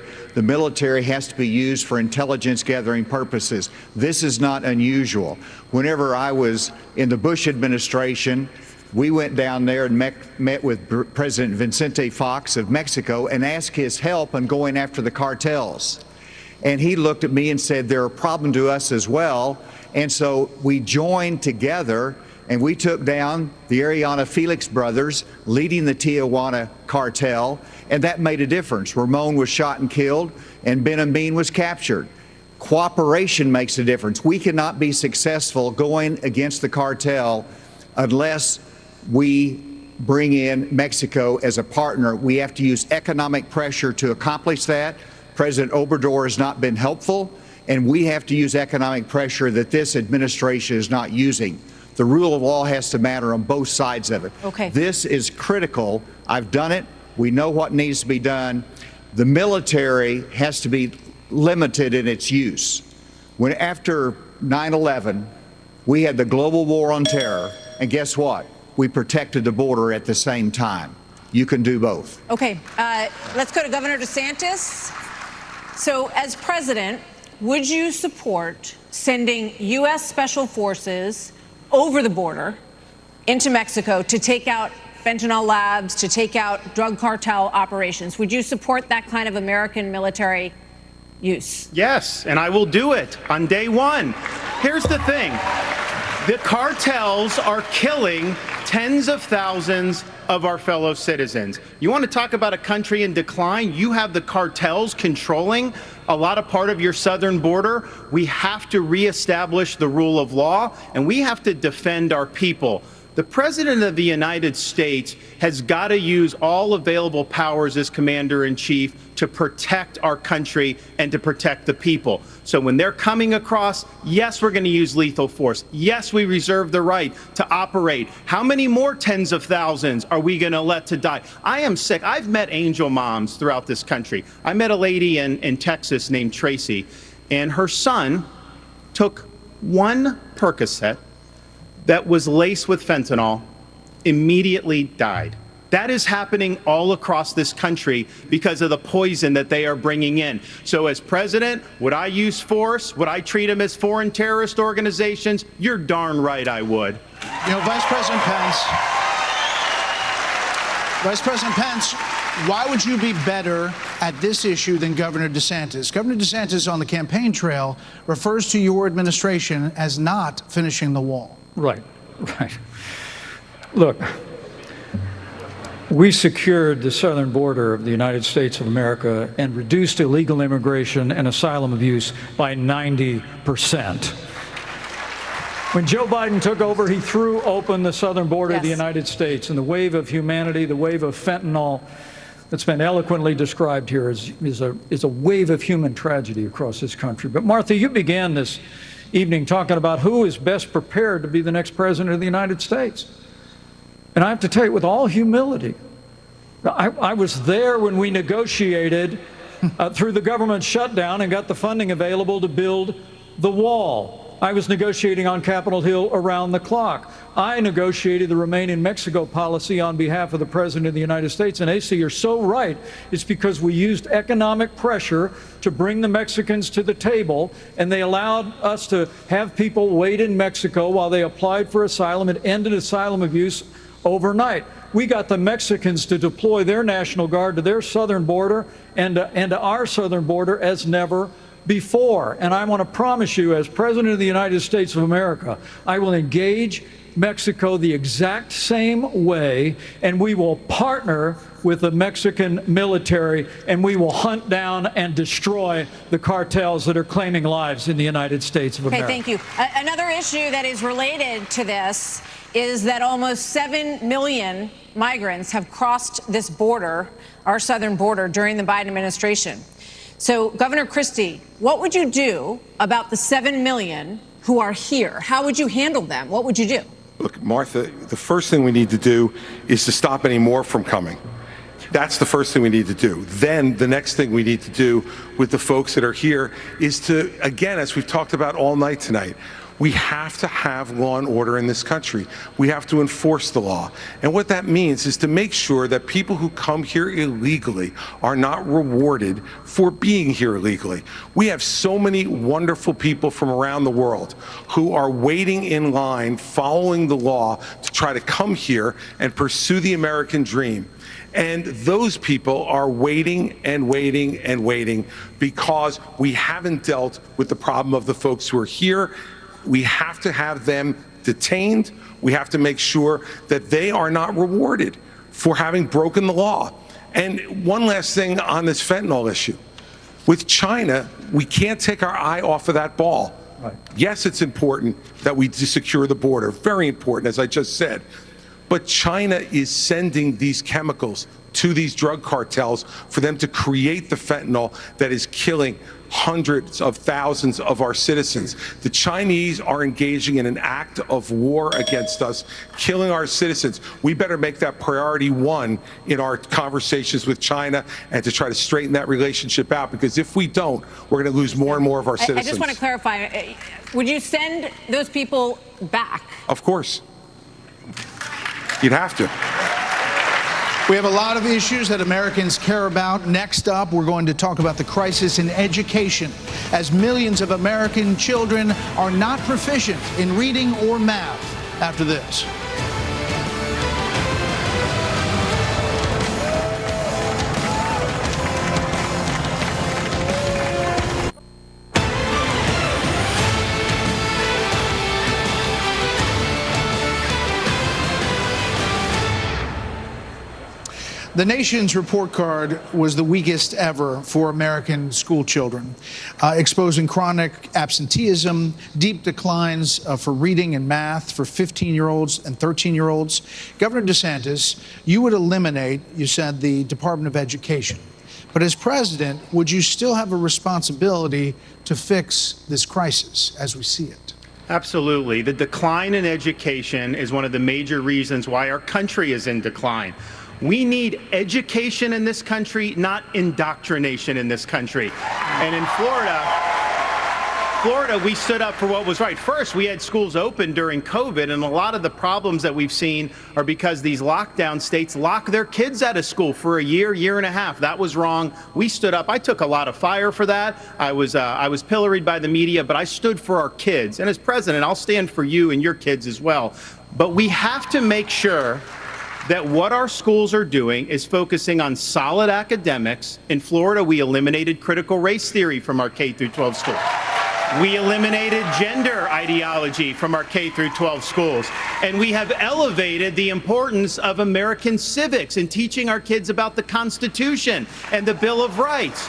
has to be used for intelligence gathering purposes. This is not unusual. Whenever I was in the Bush administration, we went down there and met with President Vicente Fox of Mexico and asked his help in going after the cartels. And he looked at me and said, they're a problem to us as well. And so we joined together and we took down the Ariana Felix brothers leading the Tijuana cartel, and that made a difference. Ramon was shot and killed, and Ben Amin was captured. Cooperation makes a difference. We cannot be successful going against the cartel unless we bring in Mexico as a partner. We have to use economic pressure to accomplish that. President Obrador has not been helpful, and we have to use economic pressure that this administration is not using. The rule of law has to matter on both sides of it. Okay. This is critical. I've done it. We know what needs to be done. The military has to be limited in its use. When after 9/11, we had the global war on terror, and guess what? We protected the border at the same time. You can do both. Okay, let's go to Governor DeSantis. So as president, would you support sending U.S. Special Forces over the border into Mexico to take out fentanyl labs, to take out drug cartel operations? Would you support that kind of American military use? Yes, and I will do it on day one. Here's the thing. The cartels are killing tens of thousands of our fellow citizens. You want to talk about a country in decline? You have the cartels controlling a lot of part of your southern border. We have to reestablish the rule of law, and we have to defend our people. The President of the United States has got to use all available powers as Commander-in-Chief to protect our country and to protect the people. So when they're coming across, yes, we're going to use lethal force. Yes, we reserve the right to operate. How many more tens of thousands are we going to let to die? I am sick. I've met angel moms throughout this country. I met a lady in Texas named Tracy, and her son took one Percocet that was laced with fentanyl, immediately died. That is happening all across this country because of the poison that they are bringing in. So as president, would I use force? Would I treat them as foreign terrorist organizations? You're darn right I would. You know, Vice President Pence, why would you be better at this issue than Governor DeSantis? Governor DeSantis on the campaign trail refers to your administration as not finishing the wall. Right. Look, we secured the southern border of the United States of America and reduced illegal immigration and asylum abuse by 90%. When Joe Biden took over, he threw open the southern border of the United States, and the wave of humanity, the wave of fentanyl that's been eloquently described here is a wave of human tragedy across this country. But Martha, you began this evening talking about who is best prepared to be the next president of the United States. And I have to tell you, with all humility, I was there when we negotiated through the government shutdown and got the funding available to build the wall. I was negotiating on Capitol Hill around the clock. I negotiated the Remain in Mexico policy on behalf of the President of the United States. And Asa, you're so right. It's because we used economic pressure to bring the Mexicans to the table, and they allowed us to have people wait in Mexico while they applied for asylum and ended asylum abuse overnight. We got the Mexicans to deploy their National Guard to their southern border and to our southern border as never before. And I want to promise you, as President of the United States of America, I will engage Mexico the exact same way, and we will partner with the Mexican military, and we will hunt down and destroy the cartels that are claiming lives in the United States of America. Okay, thank you. Another issue that is related to this is that almost 7 million migrants have crossed this border, our southern border, during the Biden administration. So, Governor Christie, what would you do about the 7 million who are here? How would you handle them? What would you do? Look, Martha, the first thing we need to do is to stop any more from coming. That's the first thing we need to do. Then the next thing we need to do with the folks that are here is to, again, as we've talked about all night tonight, we have to have law and order in this country. We have to enforce the law. And what that means is to make sure that people who come here illegally are not rewarded for being here illegally. We have so many wonderful people from around the world who are waiting in line, following the law to try to come here and pursue the American dream. And those people are waiting and waiting and waiting because we haven't dealt with the problem of the folks who are here. We have to have them detained. We have to make sure that they are not rewarded for having broken the law. And one last thing on this fentanyl issue. With China, we can't take our eye off of that ball. Right. Yes, it's important that we secure the border. Very important, as I just said. But China is sending these chemicals to these drug cartels for them to create the fentanyl that is killing hundreds of thousands of our citizens. The Chinese are engaging in an act of war against us, killing our citizens. We better make that priority one in our conversations with China and to try to straighten that relationship out, because if we don't, we're going to lose more and more of our citizens. I just want to clarify, would you send those people back? Of course. You'd have to. We have a lot of issues that Americans care about. Next up, we're going to talk about the crisis in education, as millions of American children are not proficient in reading or math. After this. The nation's report card was the weakest ever for American school children, exposing chronic absenteeism, deep declines for reading and math for 15-year-olds and 13-year-olds. Governor DeSantis, you would eliminate, you said, the Department of Education. But as president, would you still have a responsibility to fix this crisis as we see it? Absolutely. The decline in education is one of the major reasons why our country is in decline. We need education in this country, not indoctrination in this country. And in Florida, we stood up for what was right. First, we had schools open during COVID, and a lot of the problems that we've seen are because these lockdown states lock their kids out of school for a year, year and a half. That was wrong. We stood up. I took a lot of fire for that. I was pilloried by the media, but I stood for our kids. And as president, I'll stand for you and your kids as well. But we have to make sure that what our schools are doing is focusing on solid academics. In Florida, we eliminated critical race theory from our K-12 schools. We eliminated gender ideology from our K-12 schools. And we have elevated the importance of American civics in teaching our kids about the Constitution and the Bill of Rights.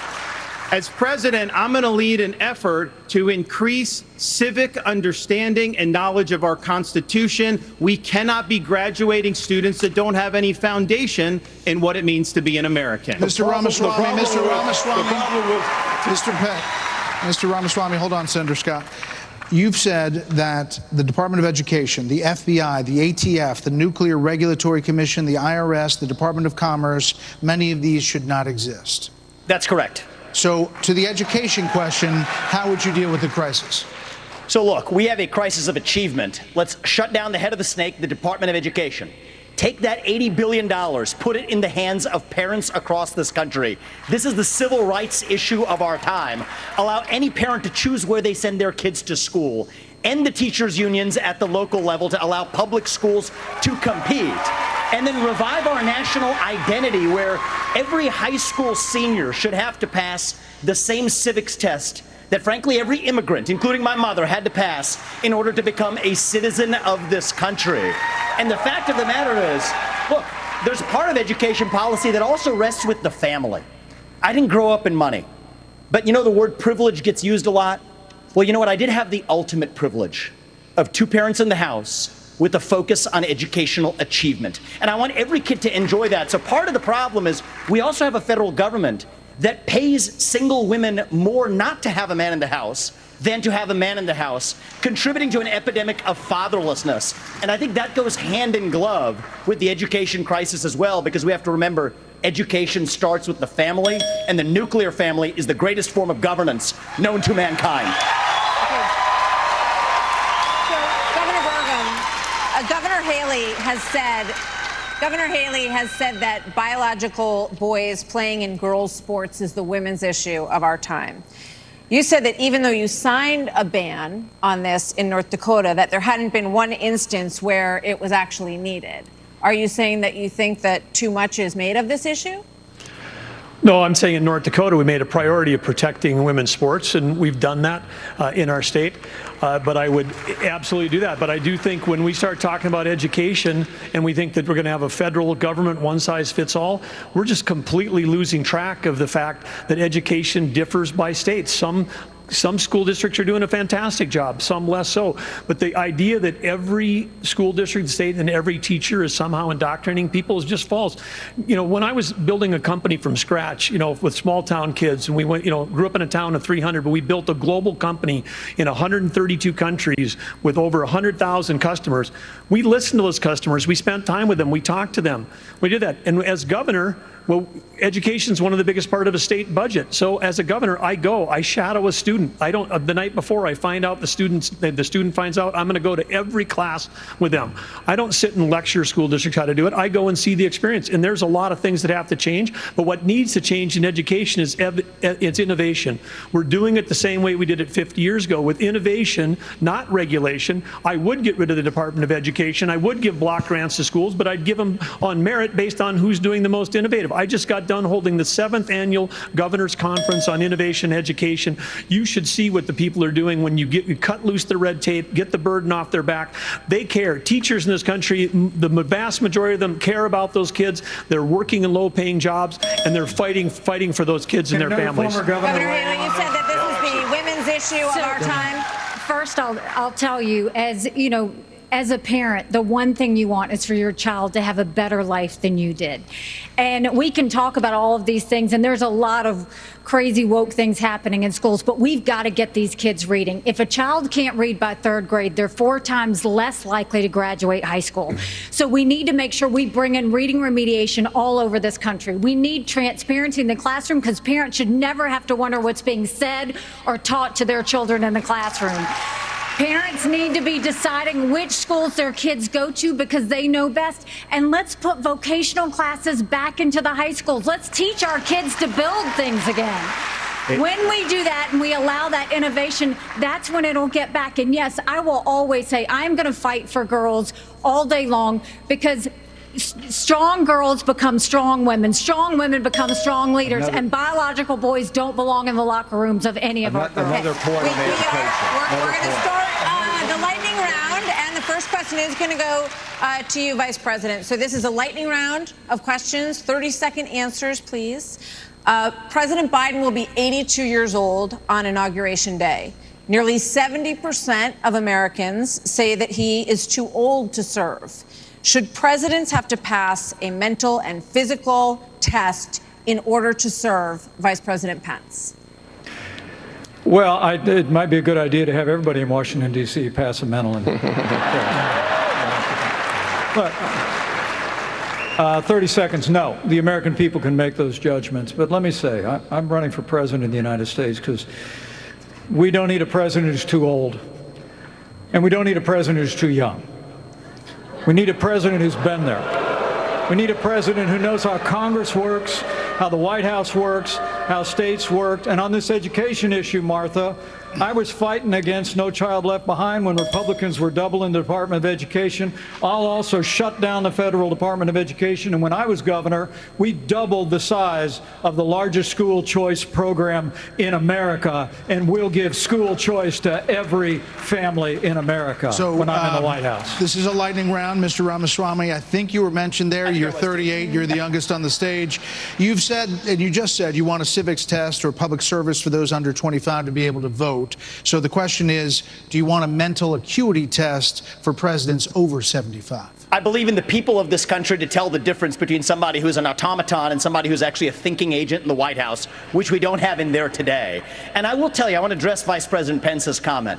As president, I'm going to lead an effort to increase civic understanding and knowledge of our Constitution. We cannot be graduating students that don't have any foundation in what it means to be an American. Mr. Ramaswamy, hold on, Senator Scott. You've said that the Department of Education, the FBI, the ATF, the Nuclear Regulatory Commission, the IRS, the Department of Commerce, many of these should not exist. That's correct. So to the education question, how would you deal with the crisis? So look, we have a crisis of achievement. Let's shut down the head of the snake, the Department of Education. Take that $80 billion, put it in the hands of parents across this country. This is the civil rights issue of our time. Allow any parent to choose where they send their kids to school. End the teachers' unions at the local level to allow public schools to compete. And then revive our national identity where every high school senior should have to pass the same civics test that frankly every immigrant, including my mother, had to pass in order to become a citizen of this country. And the fact of the matter is, look, there's a part of education policy that also rests with the family. I didn't grow up in money, but you know the word privilege gets used a lot? Well, you know what? I did have the ultimate privilege of 2 parents in the house with a focus on educational achievement. And I want every kid to enjoy that. So part of the problem is we also have a federal government that pays single women more not to have a man in the house than to have a man in the house, contributing to an epidemic of fatherlessness. And I think that goes hand in glove with the education crisis as well, because we have to remember education starts with the family, and the nuclear family is the greatest form of governance known to mankind. Okay. So, Governor Burgum, Governor Haley has said that biological boys playing in girls' sports is the women's issue of our time. You said that even though you signed a ban on this in North Dakota, that there hadn't been one instance where it was actually needed. Are you saying that you think that too much is made of this issue? No, I'm saying in North Dakota, we made a priority of protecting women's sports, and we've done that in our state. But I would absolutely do that. But I do think when we start talking about education and we think that we're going to have a federal government one size fits all, we're just completely losing track of the fact that education differs by states. Some school districts are doing a fantastic job, some less so. But the idea that every school district, state, and every teacher is somehow indoctrinating people is just false. You know, when I was building a company from scratch, you know, with small town kids, and we went, you know, grew up in a town of 300, but we built a global company in 132 countries with over 100,000 customers. We listened to those customers. We spent time with them. We talked to them. We did that. And as governor, well, education is one of the biggest part of a state budget. So as a governor, I shadow a student. The night before I find out the student finds out, I'm going to go to every class with them. I don't sit and lecture school districts how to do it. I go and see the experience. And there's a lot of things that have to change. But what needs to change in education is it's innovation. We're doing it the same way we did it 50 years ago with innovation, not regulation. I would get rid of the Department of Education. I would give block grants to schools, but I'd give them on merit based on who's doing the most innovative. I just got done holding the 7th annual Governor's Conference on Innovation Education. You should see what the people are doing when you cut loose the red tape, get the burden off their back. They care. Teachers in this country, the vast majority of them care about those kids. They're working in low-paying jobs, and they're fighting for those kids and their families. Governor Haley, you said that this is the women's issue of our time. First, I'll tell you, as you know, as a parent, the one thing you want is for your child to have a better life than you did. And we can talk about all of these things, and there's a lot of crazy woke things happening in schools, but we've got to get these kids reading. If a child can't read by 3rd grade, they're 4 times less likely to graduate high school. So we need to make sure we bring in reading remediation all over this country. We need transparency in the classroom because parents should never have to wonder what's being said or taught to their children in the classroom. Parents need to be deciding which schools their kids go to because they know best. And let's put vocational classes back into the high schools. Let's teach our kids to build things again. When we do that and we allow that innovation, that's when it'll get back. And yes, I will always say I'm going to fight for girls all day long because strong girls become strong women become strong leaders, and biological boys don't belong in the locker rooms of any of our girls. Another point on education. We're going to start the lightning round, and the first question is going to go to you, Vice President. So this is a lightning round of questions, 30-second answers, please. President Biden will be 82 years old on Inauguration Day. Nearly 70% of Americans say that he is too old to serve. Should presidents have to pass a mental and physical test in order to serve? Vice President Pence. Well, it might be a good idea to have everybody in Washington, D.C. pass a mental. But 30 seconds, no. The American people can make those judgments. But let me say, I'm running for president of the United States because we don't need a president who's too old. And we don't need a president who's too young. We need a president who's been there. We need a president who knows how Congress works, how the White House works, how states work. And on this education issue, Martha, I was fighting against No Child Left Behind when Republicans were doubling the Department of Education. I'll also shut down the Federal Department of Education. And when I was governor, we doubled the size of the largest school choice program in America. And we'll give school choice to every family in America when I'm in the White House. This is a lightning round, Mr. Ramaswamy. I think you were mentioned there. You're 38. You're the youngest on the stage. You've said, and you just said, you want a civics test or public service for those under 25 to be able to vote. So the question is, do you want a mental acuity test for presidents over 75? I believe in the people of this country to tell the difference between somebody who's an automaton and somebody who's actually a thinking agent in the White House, which we don't have in there today. And I will tell you, I want to address Vice President Pence's comment.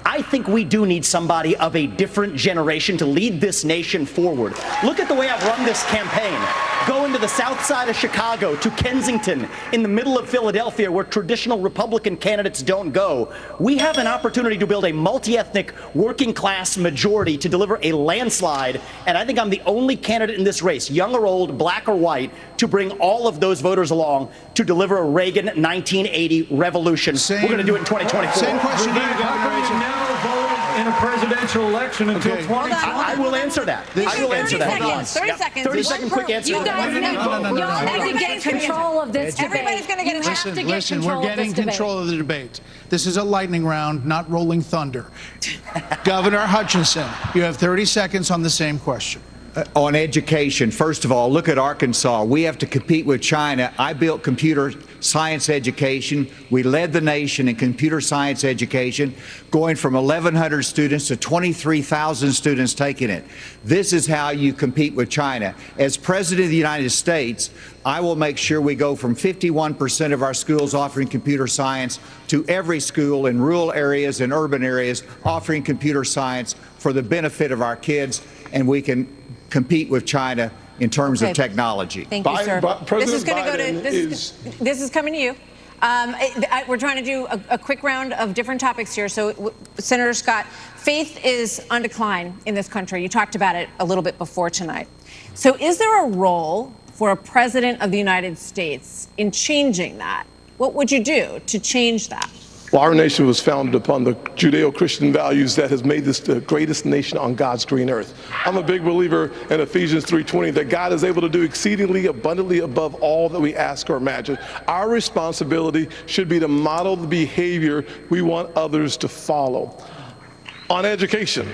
I think we do need somebody of a different generation to lead this nation forward. Look at the way I've run this campaign. Going to the south side of Chicago, to Kensington, in the middle of Philadelphia, where traditional Republican candidates don't go. We have an opportunity to build a multi-ethnic, working-class majority to deliver a landslide, and I think I'm the only candidate in this race, young or old, black or white, to bring all of those voters along to deliver a Reagan 1980 revolution. We're going to do it in 2024. Same question to you, Governor. In a presidential election until 2020. I will answer that. I will answer that. 30 seconds. 30-second quick answer. You guys need to get control of this debate. Everybody's going to get a chance to get Listen, control we're getting of this control of the debate. This is a lightning round, not rolling thunder. Governor Hutchinson, you have 30 seconds on the same question. On education, first of all, look at Arkansas. We have to compete with China. I built computer science education. We led the nation in computer science education, going from 1,100 students to 23,000 students taking it. This is how you compete with China. As President of the United States, I will make sure we go from 51% of our schools offering computer science to every school in rural areas and urban areas offering computer science for the benefit of our kids, and we can compete with China in terms of technology. Thank you, sir. This is going to go to this is coming to you. We're trying to do a quick round of different topics here. So, Senator Scott, faith is on decline in this country. You talked about it a little bit before tonight. So, is there a role for a president of the United States in changing that? What would you do to change that? Well, our nation was founded upon the Judeo-Christian values that has made this the greatest nation on God's green earth. I'm a big believer in Ephesians 3:20 that God is able to do exceedingly abundantly above all that we ask or imagine. Our responsibility should be to model the behavior we want others to follow. On education,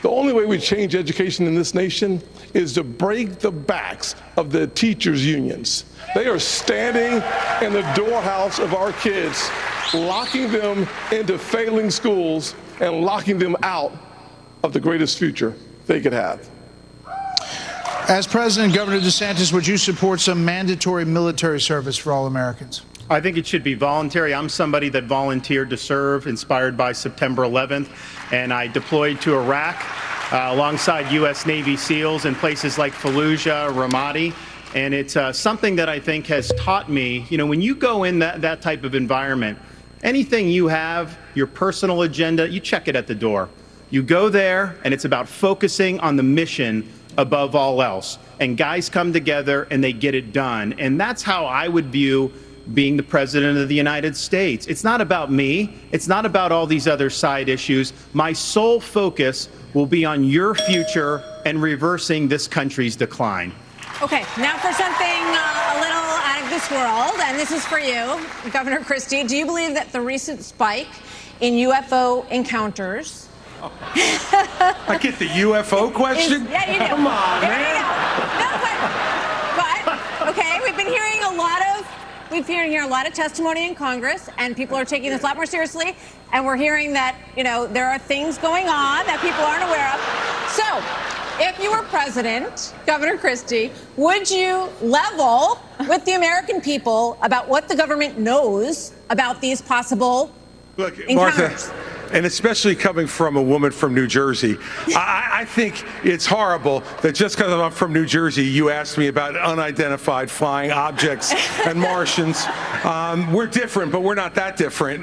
the only way we change education in this nation is to break the backs of the teachers' unions. They are standing in the doorhouse of our kids, locking them into failing schools and locking them out of the greatest future they could have. As President, Governor DeSantis, would you support some mandatory military service for all Americans? I think it should be voluntary. I'm somebody that volunteered to serve, inspired by September 11th, and I deployed to Iraq alongside U.S. Navy SEALs in places like Fallujah, Ramadi. And it's something that I think has taught me, you know, when you go in that type of environment, anything you have, your personal agenda, you check it at the door. You go there, and it's about focusing on the mission above all else. And guys come together, and they get it done. And that's how I would view being the President of the United States. It's not about me. It's not about all these other side issues. My sole focus will be on your future and reversing this country's decline. Okay, now for something a little out of this world, and this is for you, Governor Christie. Do you believe that the recent spike in UFO encounters... I get the UFO question? Yeah, you do. Come on, man. But, okay, we've been hearing a lot of testimony in Congress, and people are taking this a lot more seriously, and we're hearing that, you know, there are things going on that people aren't aware of. So, if you were president, Governor Christie, would you level with the American people about what the government knows about these possible encounters? Martha, and especially coming from a woman from New Jersey, I think it's horrible that just because I'm from New Jersey, you asked me about unidentified flying objects and Martians. We're different, but we're not that different.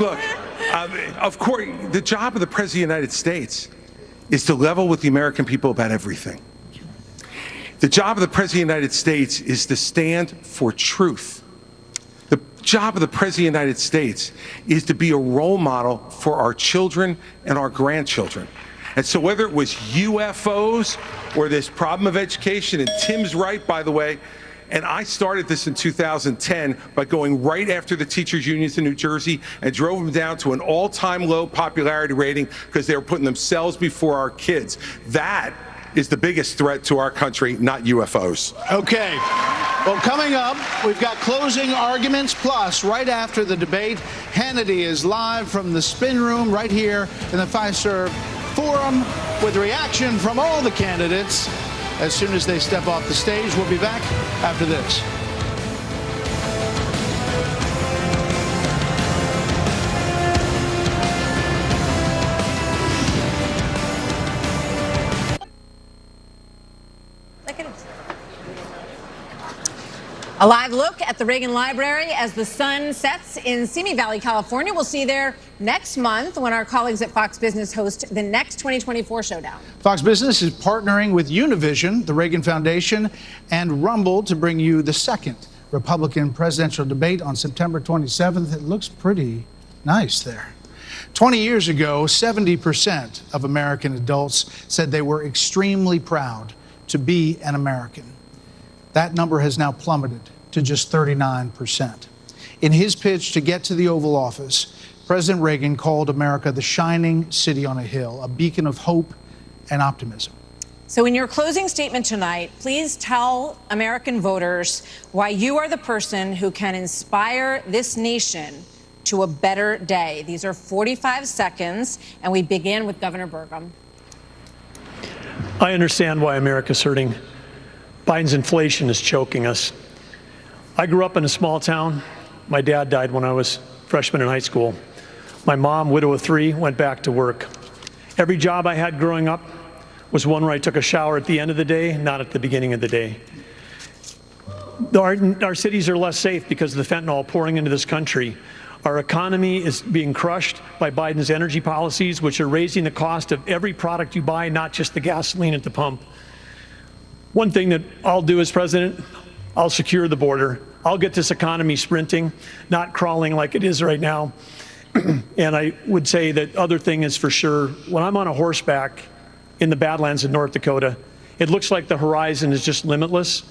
Look, of course, the job of the President of the United States is to level with the American people about everything. The job of the President of the United States is to stand for truth. The job of the President of the United States is to be a role model for our children and our grandchildren. And so whether it was UFOs or this problem of education, and Tim's right, by the way, and I started this in 2010 by going right after the teachers' unions in New Jersey and drove them down to an all-time low popularity rating because they were putting themselves before our kids. That is the biggest threat to our country, not UFOs. Okay. Well, coming up, we've got closing arguments, plus right after the debate, Hannity is live from the spin room right here in the Fiserv Forum with reaction from all the candidates as soon as they step off the stage. We'll be back after this. A live look at the Reagan Library as the sun sets in Simi Valley, California. We'll see you there next month when our colleagues at Fox Business host the next 2024 showdown. Fox Business is partnering with Univision, the Reagan Foundation, and Rumble to bring you the second Republican presidential debate on September 27th. It looks pretty nice there. 20 years ago, 70% of American adults said they were extremely proud to be an American. That number has now plummeted to just 39%. In his pitch to get to the Oval Office, President Reagan called America the shining city on a hill, a beacon of hope and optimism. So in your closing statement tonight, please tell American voters why you are the person who can inspire this nation to a better day. These are 45 seconds, and we begin with Governor Burgum. I understand why America's hurting. Biden's inflation is choking us. I grew up in a small town. My dad died when I was a freshman in high school. My mom, widow of 3, went back to work. Every job I had growing up was one where I took a shower at the end of the day, not at the beginning of the day. Our cities are less safe because of the fentanyl pouring into this country. Our economy is being crushed by Biden's energy policies, which are raising the cost of every product you buy, not just the gasoline at the pump. One thing that I'll do as president, I'll secure the border. I'll get this economy sprinting, not crawling like it is right now. And I would say that other thing is for sure, when I'm on a horseback in the Badlands of North Dakota, it looks like the horizon is just limitless.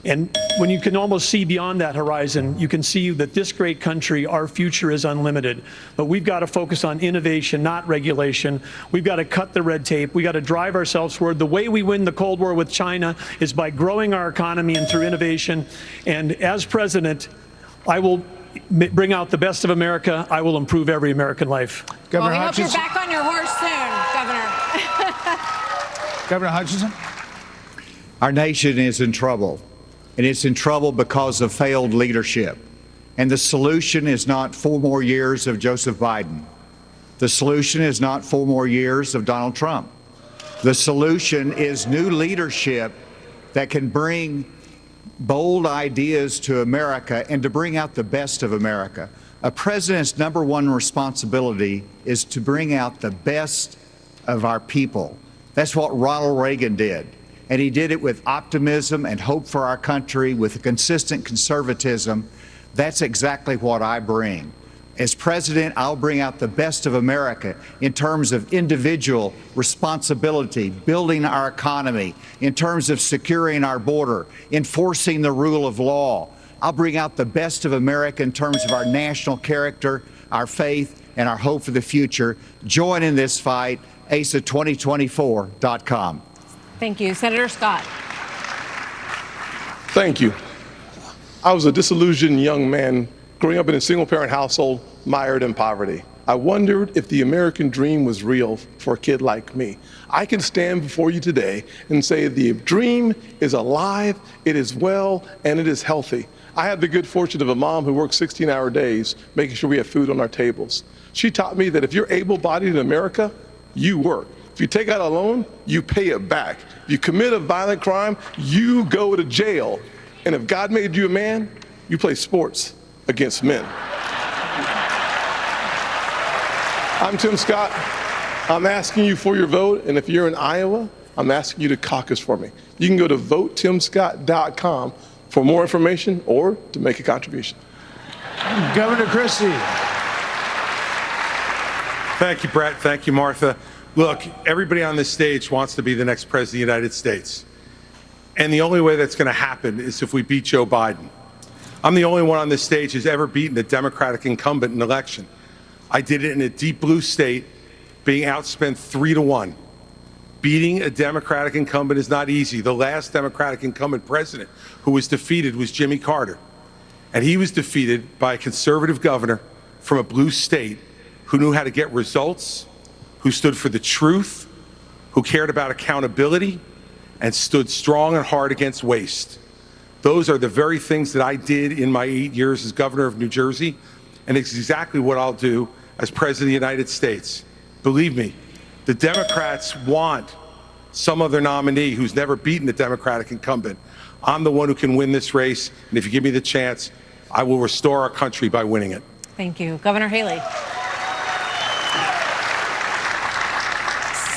And when you can almost see beyond that horizon, you can see that this great country, our future is unlimited. But we've got to focus on innovation, not regulation. We've got to cut the red tape. We've got to drive ourselves forward. The way we win the Cold War with China is by growing our economy and through innovation. And as president, I will bring out the best of America. I will improve every American life. Governor Well, we Hutchinson. hope you're back on your horse soon, Governor. Governor Hutchinson. Our nation is in trouble, and it's in trouble because of failed leadership. And the solution is not 4 more years of Joseph Biden. The solution is not 4 more years of Donald Trump. The solution is new leadership that can bring bold ideas to America and to bring out the best of America. A president's #1 responsibility is to bring out the best of our people. That's what Ronald Reagan did. And he did it with optimism and hope for our country, with a consistent conservatism. That's exactly what I bring. As president, I'll bring out the best of America in terms of individual responsibility, building our economy, in terms of securing our border, enforcing the rule of law. I'll bring out the best of America in terms of our national character, our faith, and our hope for the future. Join in this fight, asa2024.com. Thank you. Senator Scott. Thank you. I was a disillusioned young man growing up in a single-parent household, mired in poverty. I wondered if the American dream was real for a kid like me. I can stand before you today and say the dream is alive, it is well, and it is healthy. I have the good fortune of a mom who works 16-hour days, making sure we have food on our tables. She taught me that if you're able-bodied in America, you work. If you take out a loan, you pay it back. If you commit a violent crime, you go to jail. And if God made you a man, you play sports against men. I'm Tim Scott. I'm asking you for your vote, and if you're in Iowa, I'm asking you to caucus for me. You can go to votetimscott.com for more information or to make a contribution. Governor Christie. Thank you, Brett. Thank you, Martha. Look, everybody on this stage wants to be the next president of the United States. And the only way that's going to happen is if we beat Joe Biden. I'm the only one on this stage who's ever beaten a Democratic incumbent in an election. I did it in a deep blue state, being outspent 3-1. Beating a Democratic incumbent is not easy. The last Democratic incumbent president who was defeated was Jimmy Carter. And he was defeated by a conservative governor from a blue state who knew how to get results, who stood for the truth, who cared about accountability, and stood strong and hard against waste. Those are the very things that I did in my 8 years as governor of New Jersey, and it's exactly what I'll do as president of the United States. Believe me, the Democrats want some other nominee who's never beaten a Democratic incumbent. I'm the one who can win this race, and if you give me the chance, I will restore our country by winning it. Thank you. Governor Haley.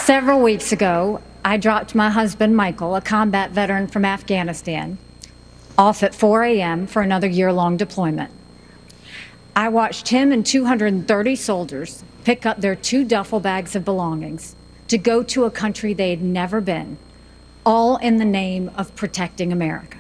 Several weeks ago, I dropped my husband, Michael, a combat veteran from Afghanistan, off at 4 a.m. for another year-long deployment. I watched him and 230 soldiers pick up their 2 duffel bags of belongings to go to a country they had never been, all in the name of protecting America.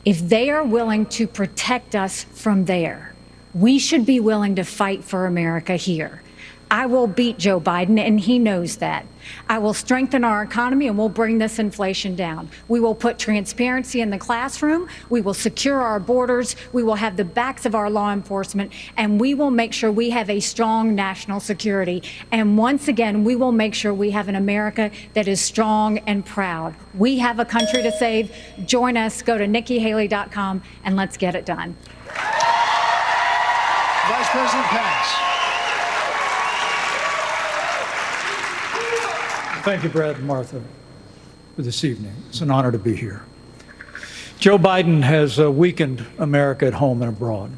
If they are willing to protect us from there, we should be willing to fight for America here. I will beat Joe Biden, and he knows that. I will strengthen our economy, and we'll bring this inflation down. We will put transparency in the classroom. We will secure our borders. We will have the backs of our law enforcement, and we will make sure we have a strong national security. And once again, we will make sure we have an America that is strong and proud. We have a country to save. Join us. Go to NikkiHaley.com, and let's get it done. Vice President Pence. Thank you, Brad and Martha, for this evening. It's an honor to be here. Joe Biden has weakened America at home and abroad.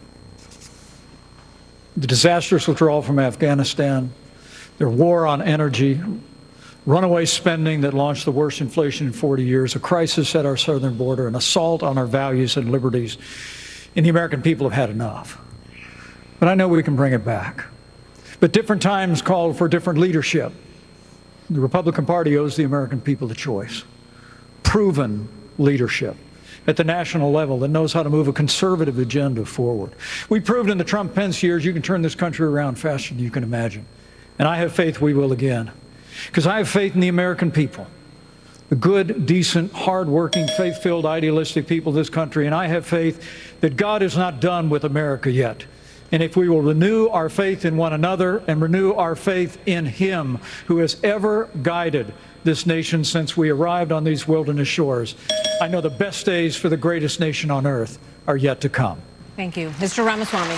The disastrous withdrawal from Afghanistan, their war on energy, runaway spending that launched the worst inflation in 40 years, a crisis at our southern border, an assault on our values and liberties, and the American people have had enough. But I know we can bring it back. But different times call for different leadership. The Republican Party owes the American people a choice. Proven leadership at the national level that knows how to move a conservative agenda forward. We proved in the Trump-Pence years you can turn this country around faster than you can imagine. And I have faith we will again. Because I have faith in the American people. The good, decent, hard-working, faith-filled, idealistic people of this country. And I have faith that God is not done with America yet. And if we will renew our faith in one another and renew our faith in Him who has ever guided this nation since we arrived on these wilderness shores, I know the best days for the greatest nation on earth are yet to come. Thank you. Mr. Ramaswamy.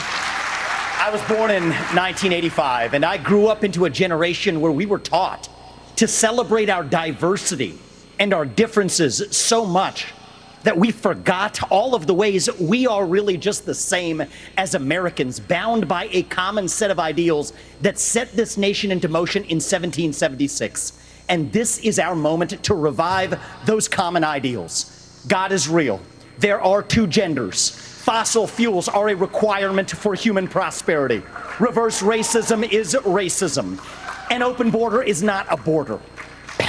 I was born in 1985, and I grew up into a generation where we were taught to celebrate our diversity and our differences so much that we forgot all of the ways we are really just the same as Americans, bound by a common set of ideals that set this nation into motion in 1776. And this is our moment to revive those common ideals. God is real. There are 2 genders. Fossil fuels are a requirement for human prosperity. Reverse racism is racism. An open border is not a border.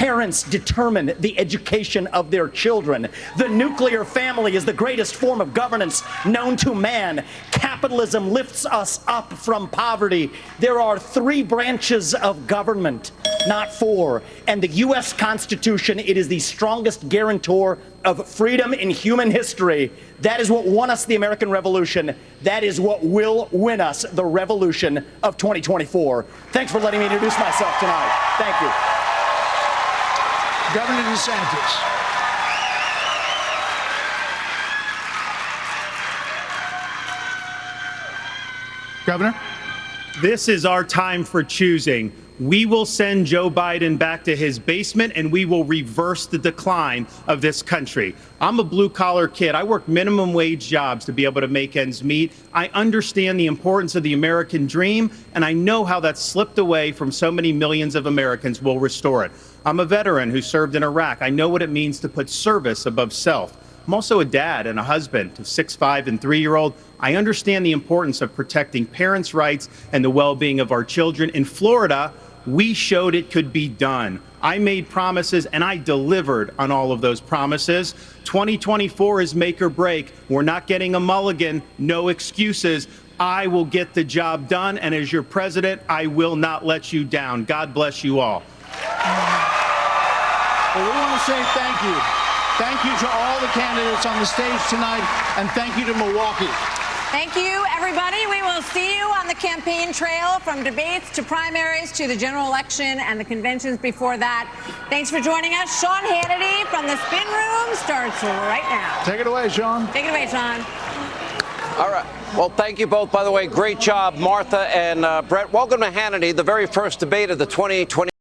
Parents determine the education of their children. The nuclear family is the greatest form of governance known to man. Capitalism lifts us up from poverty. There are 3 branches of government, not 4. And the U.S. Constitution, it is the strongest guarantor of freedom in human history. That is what won us the American Revolution. That is what will win us the revolution of 2024. Thanks for letting me introduce myself tonight. Thank you. Governor DeSantis. Governor? This is our time for choosing. We will send Joe Biden back to his basement, and we will reverse the decline of this country. I'm a blue-collar kid. I work minimum wage jobs to be able to make ends meet. I understand the importance of the American dream, and I know how that's slipped away from so many millions of Americans. We'll restore it. I'm a veteran who served in Iraq. I know what it means to put service above self. I'm also a dad and a husband to 6', 5, and 3-year-old. I understand the importance of protecting parents' rights and the well-being of our children. In Florida, we showed it could be done. I made promises and I delivered on all of those promises. 2024 is make or break. We're not getting a mulligan, no excuses. I will get the job done, and as your president, I will not let you down. God bless you all. Well, we want to say thank you. Thank you to all the candidates on the stage tonight, and thank you to Milwaukee. Thank you, everybody. We will see you on the campaign trail, from debates to primaries to the general election and the conventions before that. Thanks for joining us. Sean Hannity from the Spin Room starts right now. Take it away, Sean. Take it away, Sean. All right. Well, thank you both. By the way, great job, Martha and Brett. Welcome to Hannity, the very first debate of the 2020.